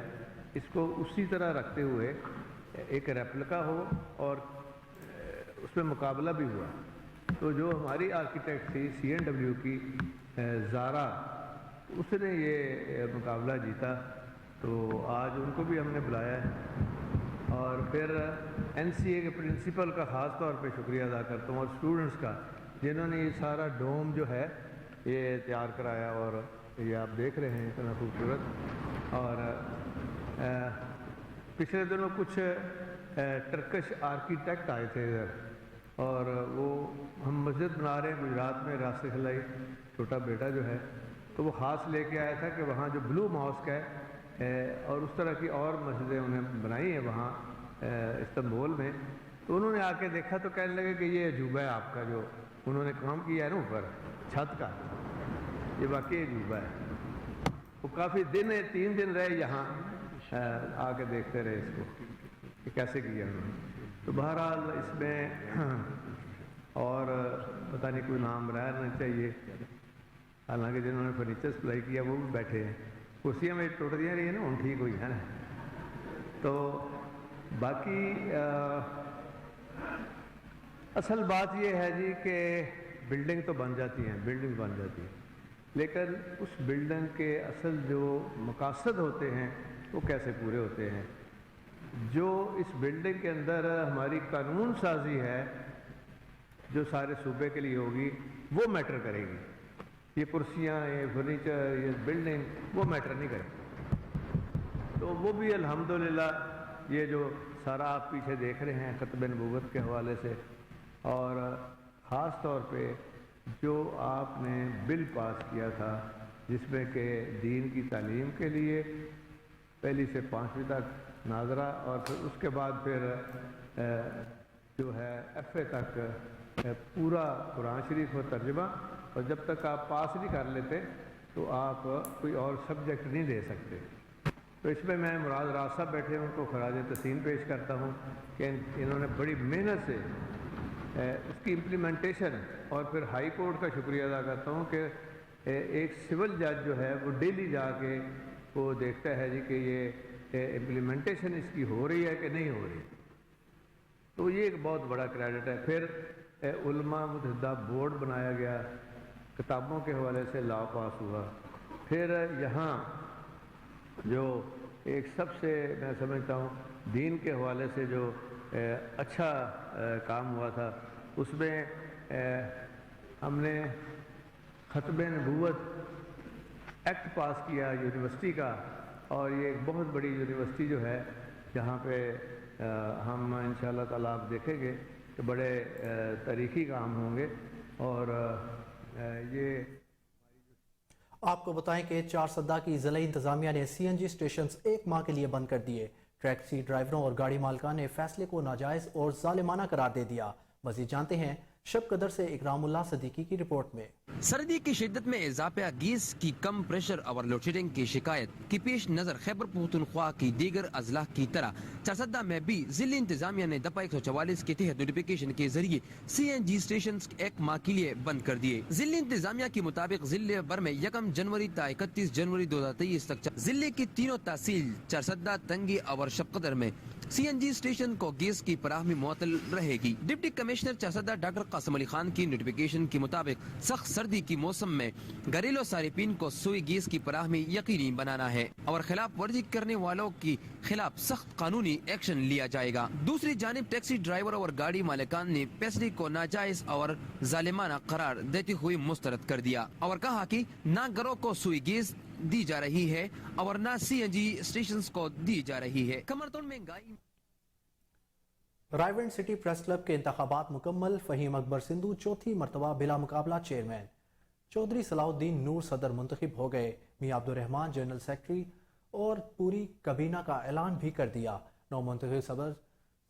اس کو اسی طرح رکھتے ہوئے ایک ریپلکا ہو، اور اس میں مقابلہ بھی ہوا، تو جو ہماری آرکیٹیکٹ تھی C&W کی زارا، اس نے یہ مقابلہ جیتا، تو آج ان کو بھی ہم نے بلایا ہے، اور پھر NCA کے پرنسپل کا خاص طور پہ شکریہ ادا کرتا ہوں، اور اسٹوڈنٹس کا جنہوں نے یہ سارا ڈوم جو ہے یہ تیار کرایا، اور یہ آپ دیکھ رہے ہیں اتنا خوبصورت، اور پچھلے دنوں کچھ ٹرکش آرکیٹیکٹ آئے تھے ادھر، اور وہ ہم مسجد بنا رہے ہیں گجرات میں، راست خلائی چھوٹا بیٹا جو ہے، تو وہ خاص لے کے آیا تھا کہ وہاں جو بلو ماسک ہے اور اس طرح کی اور مسجدیں انہیں بنائی ہیں وہاں استنبول میں، تو انہوں نے آ کے دیکھا تو کہنے لگے کہ یہ عجوبہ ہے آپ کا جو انہوں نے کام کیا ہے نا اوپر چھت کا، یہ واقعی عجوبہ ہے، وہ کافی دن 3 دن رہے یہاں، آ کے دیکھتے رہے اس کو کہ کیسے کیا انہوں نے، تو بہرحال اس میں اور پتہ نہیں کوئی نام رہنا چاہیے، حالانکہ جنہوں نے فرنیچر سپلائی کیا وہ بھی بیٹھے ہیں، کرسیاں میں ٹوٹ دیا رہی ہیں نا، ان ٹھیک ہوئی ہے نا، تو باقی اصل بات یہ ہے جی کہ بلڈنگ تو بن جاتی ہیں، بلڈنگ بن جاتی ہے، لیکن اس بلڈنگ کے اصل جو مقاصد ہوتے ہیں وہ کیسے پورے ہوتے ہیں، جو اس بلڈنگ کے اندر ہماری قانون سازی ہے جو سارے صوبے کے لیے ہوگی وہ میٹر کرے گی، یہ کرسیاں، یہ فرنیچر، یہ بلڈنگ وہ میٹر نہیں کرے گی، تو وہ بھی الحمدللہ یہ جو سارا آپ پیچھے دیکھ رہے ہیں ختم نبوت کے حوالے سے، اور خاص طور پہ جو آپ نے بل پاس کیا تھا جس میں کہ دین کی تعلیم کے لیے 1 سے 5 تک ناظرہ، اور پھر اس کے بعد پھر جو ہے FA تک پورا قرآن شریف و ترجمہ، اور جب تک آپ پاس نہیں کر لیتے تو آپ کوئی اور سبجیکٹ نہیں دے سکتے، تو اس میں مراد راز صاحب بیٹھے ہیں، ان کو خراج تحسین پیش کرتا ہوں کہ انہوں نے بڑی محنت سے اس کی امپلیمنٹیشن، اور پھر ہائی کورٹ کا شکریہ ادا کرتا ہوں کہ ایک سول جج جو ہے وہ ڈیلی جا کے وہ دیکھتا ہے جی کہ یہ امپلیمنٹیشن اس کی ہو رہی ہے کہ نہیں ہو رہی، تو یہ ایک بہت بڑا کریڈٹ ہے۔ پھر علماء متحدہ بورڈ بنایا گیا، کتابوں کے حوالے سے لا پاس ہوا، پھر یہاں جو ایک سب سے میں سمجھتا ہوں دین کے حوالے سے جو اچھا کام ہوا تھا، اس میں ہم نے ختم نبوت ایکٹ پاس کیا یونیورسٹی کا، اور یہ ایک بہت بڑی یونیورسٹی جو ہے جہاں پہ ہم انشاءاللہ تعالیٰ آپ دیکھیں گے کہ بڑے تاریخی کام ہوں گے، اور یہ آپ کو بتائیں کہ 4 سدہ کی ضلعی انتظامیہ نے CNG اسٹیشنز 1 ماہ کے لیے بند کر دیے۔ ٹیکسی ڈرائیوروں اور گاڑی مالکان نے فیصلے کو ناجائز اور ظالمانہ قرار دے دیا۔ مزید جانتے ہیں شب قدر سے اکرام اللہ صدیقی کی رپورٹ میں۔ سردی کی شدت میں اضافہ، گیس کی کم پریشر اور لوڈ شیڈنگ کی شکایت کی پیش نظر خیبر پختونخوا کی دیگر اضلاع کی طرح چارسدہ میں بھی ضلعی انتظامیہ نے دفعہ 144 کے تحت نوٹیفیکیشن کے ذریعے CNG اسٹیشنز 1 ماہ کے لیے بند کر دیے۔ ضلعی انتظامیہ کے مطابق ضلع بھر میں 1 جنوری تا 31 جنوری 2023 تک ضلع کی تینوں تحصیل چارسدہ، تنگی اور شب قدر میں CNG स्टेशन को गैस की फराहमी मुअत्तल रहेगी। Deputy commissioner Charsadda doctor Qasim Ali Khan की नोटिफिकेशन के मुताबिक सख्त सर्दी की मौसम में घरेलू सारिफीन को सुई गैस की फराहमी यकीनी बनाना है और खिलाफ वर्जी करने वालों की खिलाफ सख्त कानूनी एक्शन लिया जाएगा। दूसरी जानिब टैक्सी ड्राइवर और गाड़ी मालिकान ने फैसले को नाजायज और जालिमाना करार देते हुए मुस्तरद कर दिया और कहा कि ना घरों को सुई गैस दी जा रही है और ना CNG स्टेशंस को दी जा रही है। कमरतोड़ में महंगाई। रायवेंड सिटी प्रेस क्लब के इंतखाबात मुकम्मल। फहीम अकबर सिंधु चौथी मरतबा बिला मुकाबला चेयरमैन। चौधरी सलाउद्दीन नूर सदर मुंतखब हो गए। मियां अब्दुर्रहमान जनरल सेक्रेटरी और पूरी कबीना का ऐलान भी कर दिया। नौ मुंतखब सदर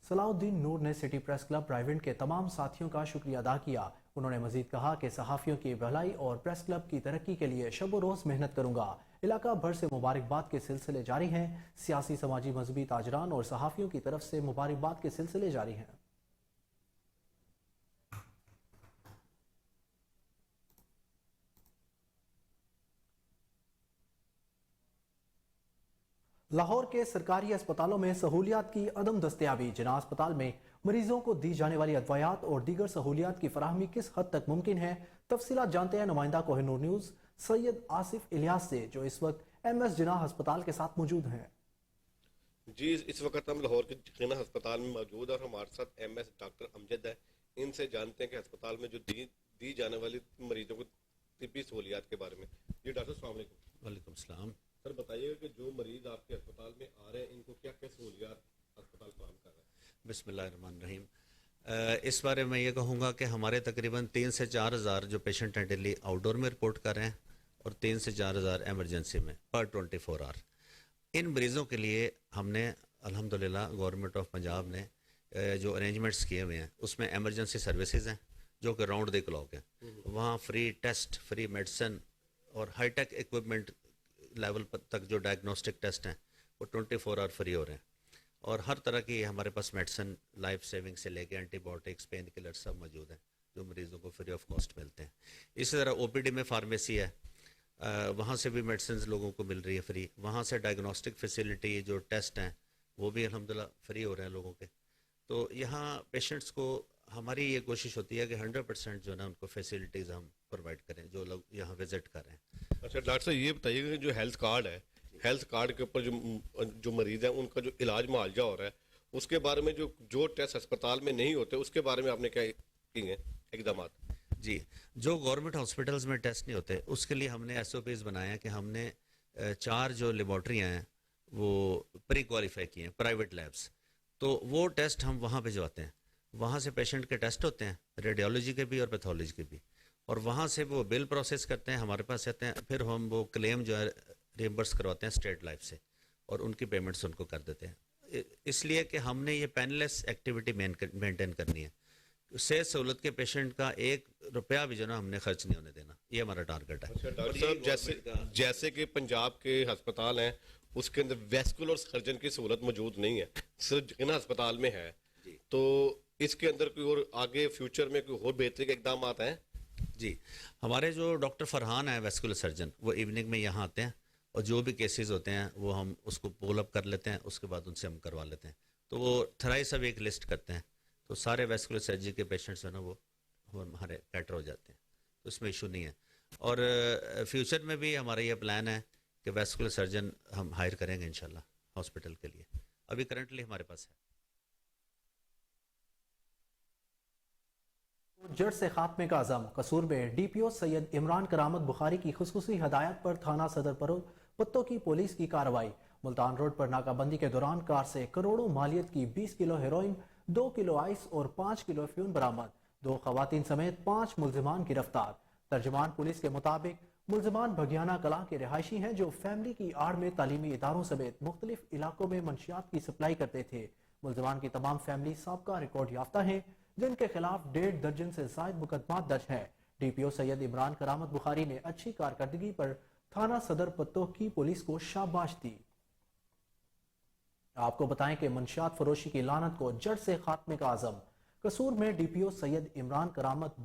सलाउद्दीन नूर ने सिटी प्रेस क्लब रायवेंड के तमाम साथियों का शुक्रिया अदा किया। उन्होंने मजीद कहा कि सहाफ़ियों की भलाई और प्रेस क्लब की तरक्की के लिए शब रोज़ मेहनत करूंगा। इलाका भर से मुबारकबाद के सिलसिले जारी हैं। सियासी, समाजी, मजहबी ताजरान और सहाफ़ियों की तरफ से मुबारकबाद के सिलसिले जारी हैं। लाहौर के सरकारी अस्पतालों में सहूलियात की अदम दस्तयाबी। जिना अस्पताल में मरीजों को दी जाने वाली अदवायात और दीगर सहूलियात की फराहमी किस हद तक मुमकिन है, तफसीलात जानते हैं नुमाइंदा कोहिनूर न्यूज़ सैयद आसिफ इलियास से, जो इस वक्त MS जिना अस्पताल के साथ मौजूद हैं। जी, इस वक्त हम लाहौर के जिना अस्पताल में मौजूद और हमारे साथ MS डॉक्टर अमजद है। इनसे जानते हैं कि अस्पताल में जो दी जाने वाली मरीजों को तिब्बी सहूलियात के बारे में। जी डॉक्टर अस्सलाम वालेकुम। वालेकुम सलाम। सर बताइएगा कि जो मरीज आपके अस्पताल में आ रहे हैं इनको क्या क्या सहूलियात अस्पताल फराहम कर रहा है? बिस्मिल्लाहिर्रहमानिर्रहीम। इस बारे में ये कहूँगा कि हमारे तकरीबन 3 से 4 हज़ार जो पेशेंट हैं दिल्ली आउटडोर में रिपोर्ट कर रहे हैं और 3 से 4 हज़ार एमरजेंसी में पर 24 आवर। इन मरीज़ों के लिए हमने अल्हम्दुलिल्लाह गवर्नमेंट ऑफ पंजाब ने जो अरेंजमेंट्स किए हुए हैं उसमें एमरजेंसी सर्विसेज हैं जो कि राउंड द क्लॉक है। वहाँ फ्री टेस्ट, फ्री मेडिसिन और हाईटेक इक्विपमेंट लेवल तक जो डायग्नोस्टिक टेस्ट हैं वो 24 आवर फ्री हो रहे हैं और हर तरह की हमारे पास मेडिसिन लाइफ सेविंग से लेके एंटीबायोटिक्स, पेन किलर सब मौजूद हैं जो मरीज़ों को फ्री ऑफ कॉस्ट मिलते हैं। इसी तरह OPD में फार्मेसी है, वहाँ से भी मेडिसिन लोगों को मिल रही है फ्री। वहाँ से डायग्नोस्टिक फैसिलिटी जो टेस्ट हैं वो भी अल्हम्दुलिल्लाह फ्री हो रहे हैं लोगों के। तो यहाँ पेशेंट्स को हमारी ये कोशिश होती है कि 100% जो है ना उनको फैसिलिटीज़ हम प्रोवाइड करें जो लोग यहाँ विजिट कर रहे हैं। अच्छा डॉक्टर साहब ये बताइएगा कि जो हेल्थ कार्ड है, हेल्थ कार्ड के ऊपर जो मरीज है उनका जो इलाज मुआवजा हो रहा है उसके बारे में जो टेस्ट अस्पताल में नहीं होते उसके बारे में आपने क्या किए हैं इकदाम? जी, जो गवर्नमेंट हॉस्पिटल्स में टेस्ट नहीं होते उसके लिए हमने SOPs बनाए हैं कि हमने 4 जो लेबॉर्ट्रियाँ हैं वो प्री क्वालिफाई किए हैं प्राइवेट लैब्स। तो वो टेस्ट हम वहाँ भिजवाते हैं। वहाँ से पेशेंट के टेस्ट होते हैं, रेडियोलॉजी के भी और पैथोलॉजी के भी, और वहाँ से वो बिल प्रोसेस करते हैं, हमारे पास आते हैं, फिर हम वो क्लेम जो है रिएम्बर्स करवाते हैं स्टेट लाइफ से और उनकी पेमेंट्स उनको कर देते हैं। इसलिए कि हमने ये पेनलेस एक्टिविटी मेंटेन करनी है। सेहत सहूलत के पेशेंट का 1 रुपया भी जो ना हमने खर्च नहीं होने देना, ये हमारा टारगेट है। अच्छा डॉक्टर साहब जैसे कि पंजाब के अस्पताल हैं उसके अंदर वेस्कुलर सर्जन की सहूलत मौजूद नहीं है, सिर्फ जिना अस्पताल में है, तो इसके अंदर कोई और आगे फ्यूचर में कोई और बेहतरी के इकदाम आते हैं? जी, हमारे जो डॉक्टर फरहान है वेस्कुलर सर्जन, वो इवनिंग में यहाँ आते हैं और जो भी केसेस होते हैं वो हम उसको पोल अप कर लेते हैं, उसके बाद उनसे हम करवा लेते हैं। तो वो थ्राइस अब एक लिस्ट करते हैं, तो सारे वेस्कुलर सर्जरी के पेशेंट्स हैं ना वो हमारे कैटर हो जाते हैं, तो इसमें इशू नहीं है। और फ्यूचर में भी हमारा ये प्लान है कि वेस्कुलर सर्जन हम हायर करेंगे इंशाल्लाह हॉस्पिटल के लिए। अभी करंटली हमारे पास है। जड़ से खात्मे का अज़म। कसूर में DPO सैयद इमरान करामत बुखारी की खुसूसी हदायत पर थाना सदर पर पत्तों की पुलिस की कार्रवाई। मुल्तान रोड पर नाकाबंदी के दौरान कार से करोड़ों मालियत की 20 किलो हेरोइन, 2 किलो आइस और 5 किलो फ्यून बरामद। 2 खवातीन समेत 5 मुल्जिमान गिरफ्तार। तर्जुमान पुलिस के मुताबिक मुल्जिमान भगियाना कलां के रिहायशी हैं जो फैमिली की आड़ में तालीमी इदारों समेत मुख्तलिफ इलाकों में मंशियात की सप्लाई करते थे। मुल्जिमान की तमाम फैमिली साबका रिकॉर्ड याफ्ता हैं जिनके खिलाफ 1.5 दर्जन से जायद मुकदमा दर्ज है। DPO सैयद इमरान करामत बुखारी ने अच्छी कारकर्दगी पर थाना सदर पत्तों की पुलिस को शाबाश दी। आपको बताएं कि मंशियात फरोशी की लानत को जड़ से खात्मे का आज़म। कसूर में DPO सैयद इमरान करामत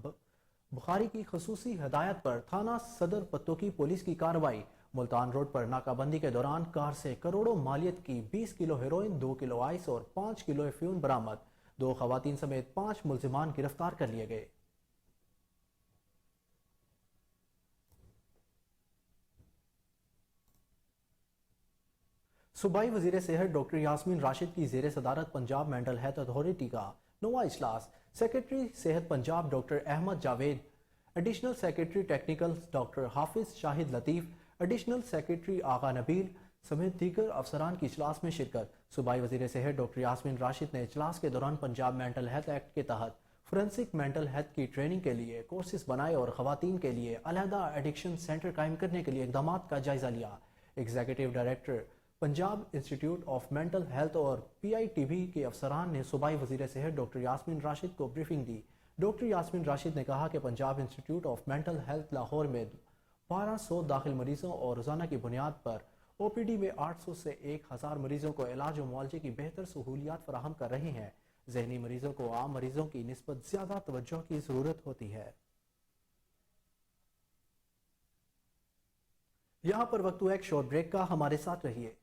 बुखारी की खसूसी हदायत पर थाना सदर पत्तों की पुलिस की कार्रवाई। मुल्तान रोड पर नाकाबंदी के दौरान कार से करोड़ों मालियत की 20 किलो हेरोइन, 2 किलो आइस और 5 किलो अफ्यून बरामद। 2 खवातीन समेत 5 मुल्जिमान गिरफ्तार कर लिए गए। सूबाई वजीर सेहत डॉक्टर यास्मीन राशिद की जेर सदारत पंजाब मेंटल हेल्थ अथॉरिटी का 9वां इजलास सेक्रेटरी सेहत Punjab doctor Ahmad Javed, additional secretary technical doctor Hafiz Shahid Latif, additional secretary Agha Nabeel समेत दीगर अफसरान की इजलास में शिरकत। सूबाई वजीर सेहत डॉक्टर यास्मीन राशिद ने इजलास के दौरान पंजाब मेंटल हेल्थ एक्ट के तहत फोरेंसिक मेंटल हेल्थ की ट्रेनिंग के लिए कोर्सेज बनाए और खवातीन के लिए अलहदा एडिक्शन सेंटर कायम करने के लिए इकदाम का जायजा लिया। Executive director Punjab institute of mental health और PITB के अफसरान ने सूबाई वजीर सेहत डॉक्टर यास्मीन राशिद को ब्रीफिंग दी। डॉक्टर यास्मीन राशिद ने कहा कि Punjab institute of mental health Lahore में 1200 दाखिल मरीजों और रोजाना की बुनियाद पर OPD में 800 से 1000 मरीजों को इलाज और मुआवजे की बेहतर सहूलियात फराहम कर रहे हैं। जहनी मरीजों को आम मरीजों की निस्बत ज्यादा तवज्जो की जरूरत होती है। यहाँ पर वक्त हुआ एक शॉर्ट ब्रेक का, हमारे साथ रहिए।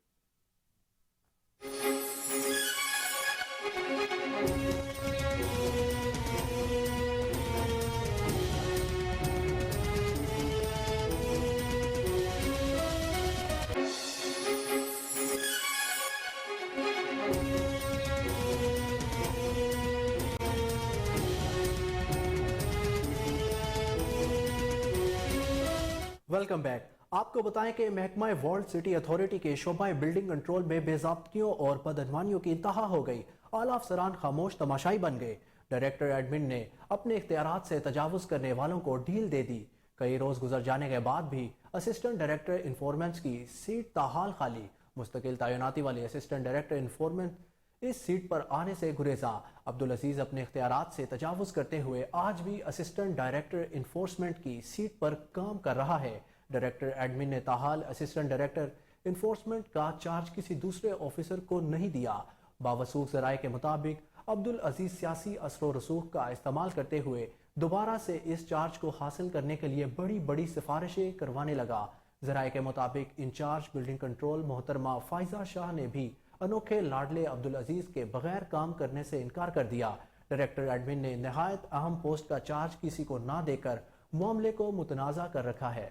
Welcome back. आपको बताएं कि महकमा वर्ल्ड सिटी अथॉरिटी के शोबाए बिल्डिंग कंट्रोल में बेज़ाब्तियों और बदअनवानियों की इंतहा हो गई। आला अफसरान खामोश तमाशाई बन गए। डायरेक्टर एडमिन ने अपने इख्तियारात से तजावुज करने वालों को ढील दे दी। कई रोज गुजर जाने के बाद भी असिस्टेंट डायरेक्टर इन्फॉर्मेंट्स की सीट ताहाल खाली। मुस्तकिल तैनाती वाले असिस्टेंट डायरेक्टर इन्फॉर्मेंट इस सीट पर आने से गुरेजा। अब्दुल अजीज अपने इख्तियारात से तजावुज करते हुए आज भी असिस्टेंट डायरेक्टर इन्फोर्समेंट की सीट पर काम कर रहा है। डायरेक्टर एडमिन ने ताहाल असिस्टेंट डायरेक्टर इन्फोर्समेंट का चार्ज किसी दूसरे ऑफिसर को नहीं दिया। बावसूख ज़राए के मुताबिक अब्दुल अजीज सियासी असर व रसूख का इस्तेमाल करते हुए दोबारा से इस चार्ज को हासिल करने के लिए बड़ी बड़ी सिफारिशें करवाने लगा। ज़राए के मुताबिक इंचार्ज बिल्डिंग कंट्रोल मोहतरमा फाइजा शाह ने भी अनोखे लाडले अब्दुल अजीज के बगैर काम करने से इनकार कर दिया। डायरेक्टर एडमिन ने नहायत अहम पोस्ट का चार्ज किसी को ना देकर मामले को मुतनाज़ा कर रखा है।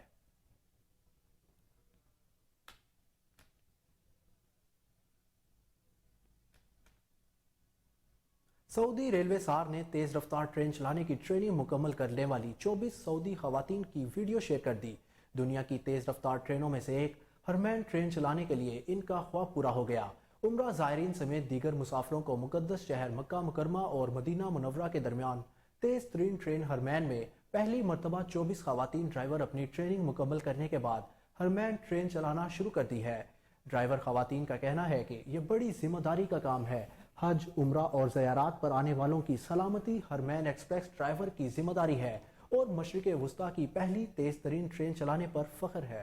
सऊदी रेलवे सार ने तेज रफ्तार ट्रेन चलाने की ट्रेनिंग मुकम्मल करने वाली 24 सऊदी खवातीन की वीडियो शेयर कर दी। दुनिया की तेज रफ्तार ट्रेनों में से एक हरमैन ट्रेन चलाने के लिए इनका ख्वाब पूरा हो गया। उम्रा ज़ायरीन समेत दीगर मुसाफिरों को मुकद्दस शहर मक्का मुकरमा और मदीना मुनव्वरा के दरमियान तेज तरीन ट्रेन हरमैन में पहली मरतबा 24 खवातीन ड्राइवर अपनी ट्रेनिंग मुकम्मल करने के बाद हरमैन ट्रेन चलाना शुरू कर दी है। ड्राइवर खवातीन का कहना है कि यह बड़ी जिम्मेदारी का काम है। हज, उम्रा और ज़ियारात पर आने वालों की सलामती हरमैन एक्सप्रेस ड्राइवर की जिम्मेदारी है और मशरिक़ वुस्ता की पहली तेज तरीन ट्रेन चलाने पर फख्र है।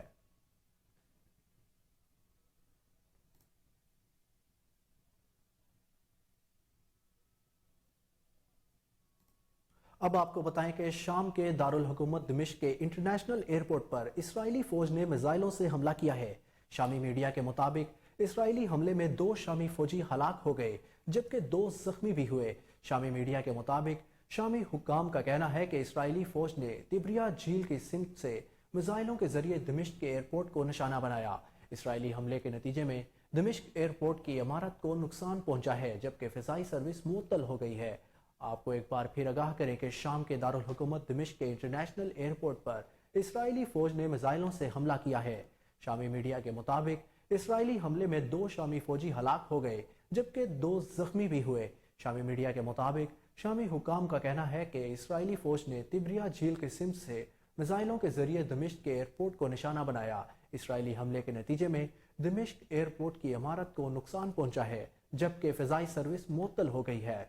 अब आपको बताएं कि शाम के दारुल हुकूमत दिमिश्क के इंटरनेशनल एयरपोर्ट पर इस्राएली फौज ने मिसाइलों से हमला किया है। शामी मीडिया के मुताबिक इस्राएली हमले में 2 शामी फौजी हलाक हो गए जबकि 2 जख्मी भी हुए। शामी मीडिया के मुताबिक शामी हुक्काम का कहना है कि इस्राएली फौज ने तिब्रिया झील की सिमत से मिसाइलों के जरिए दिमिश्क के एयरपोर्ट को निशाना बनाया। इस्राएली हमले के नतीजे में दिमिश्क एयरपोर्ट की इमारत को नुकसान पहुंचा है जबकि फिजाई सर्विस मुअत्तल हो गई है। आपको एक बार फिर आगाह करें कि शाम के दारुल हुकूमत दिमिश्क के इंटरनेशनल एयरपोर्ट पर इस्राएली फौज ने मिसाइलों से हमला किया है। शामी मीडिया के मुताबिक इस्राएली हमले में 2 शामी फौजी हलाक हो गए जबकि 2 जख्मी भी हुए। शामी मीडिया के मुताबिक शामी हुकाम का कहना है कि इस्राएली फौज ने तिब्रिया झील के सिमत से मिसाइलों के जरिए दिमिश्क के एयरपोर्ट को निशाना बनाया। इस्राएली हमले के नतीजे में दिमिश्क एयरपोर्ट की इमारत को नुकसान पहुंचा है जबकि फिजाई सर्विस मुअत्तल हो गई है।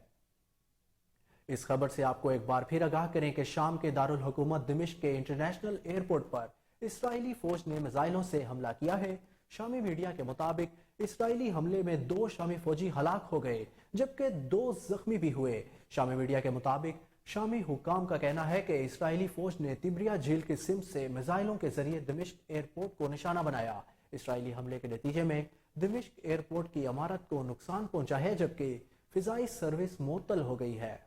इस खबर से आपको एक बार फिर आगाह करें कि शाम के दारुल हुकूमत दिमिश्क के इंटरनेशनल एयरपोर्ट पर इस्राएली फौज ने मिसाइलों से हमला किया है। शामी मीडिया के मुताबिक इस्राएली हमले में 2 शामी फौजी हलाक हो गए जबकि 2 जख्मी भी हुए। शामी मीडिया के मुताबिक शामी हुकाम का कहना है कि इसराइली फौज ने तिब्रिया झील के सिम से मिसाइलों के जरिए दमिश्क एयरपोर्ट को निशाना बनाया। इसराइली हमले के नतीजे में दमिश्क एयरपोर्ट की इमारत को नुकसान पहुंचा है, जबकि फिजाई सर्विस मुअत्तल हो गई है।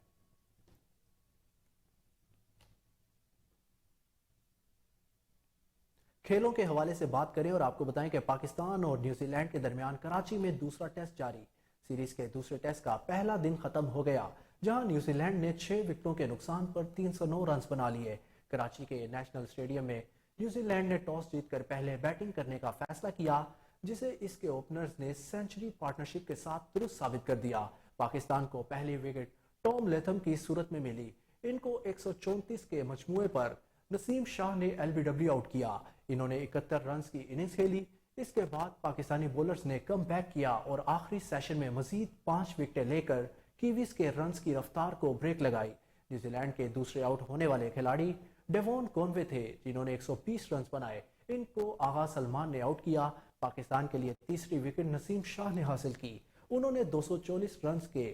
खेलों के हवाले से बात करें और आपको बताएं कि पाकिस्तान और न्यूजीलैंड के दरमियान कराची में दूसरा टेस्ट जारी। सीरीज के दूसरे टेस्ट का पहला दिन खत्म हो गया, जहां न्यूजीलैंड ने 6 विकेटों के नुकसान पर 309 रन बना लिए। कराची के नेशनल स्टेडियम में न्यूजीलैंड ने टॉस जीतकर पहले बैटिंग करने का फैसला किया, जिसे इसके ओपनर्स ने सेंचुरी पार्टनरशिप के साथ दुरुस्त साबित कर दिया। पाकिस्तान को पहली विकेट टॉम लेथम की सूरत में मिली। इनको 134 के मजमूए पर नसीम शाह ने एलबीडब्ल्यू आउट किया। इन्होंने 71 रन की इनिंग्स खेली। इसके बाद पाकिस्तानी बॉलर्स ने कम बैक किया और आखिरी सेशन में मजीद 5 विकेटें लेकर कीवीज के रन्स की रफ्तार को ब्रेक लगाई। न्यूजीलैंड के दूसरे आउट होने वाले खिलाड़ी डेवॉन कॉनवे थे, जिन्होंने 120 रन बनाए। इनको आगा सलमान ने आउट किया। पाकिस्तान के लिए तीसरी विकेट नसीम शाह ने हासिल की। उन्होंने 240 रन के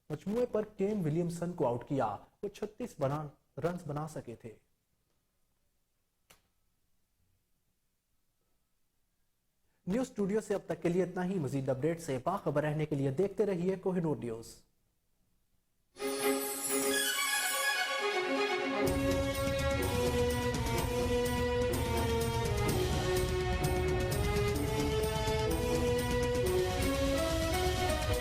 मजमूए पर केन विलियमसन को आउट किया। वो 36 रन बना सके थे। न्यूज़ स्टूडियो से अब तक के लिए इतना ही। मजीद अपडेट से बाखबर रहने के लिए देखते रहिए कोहिनूर न्यूज़।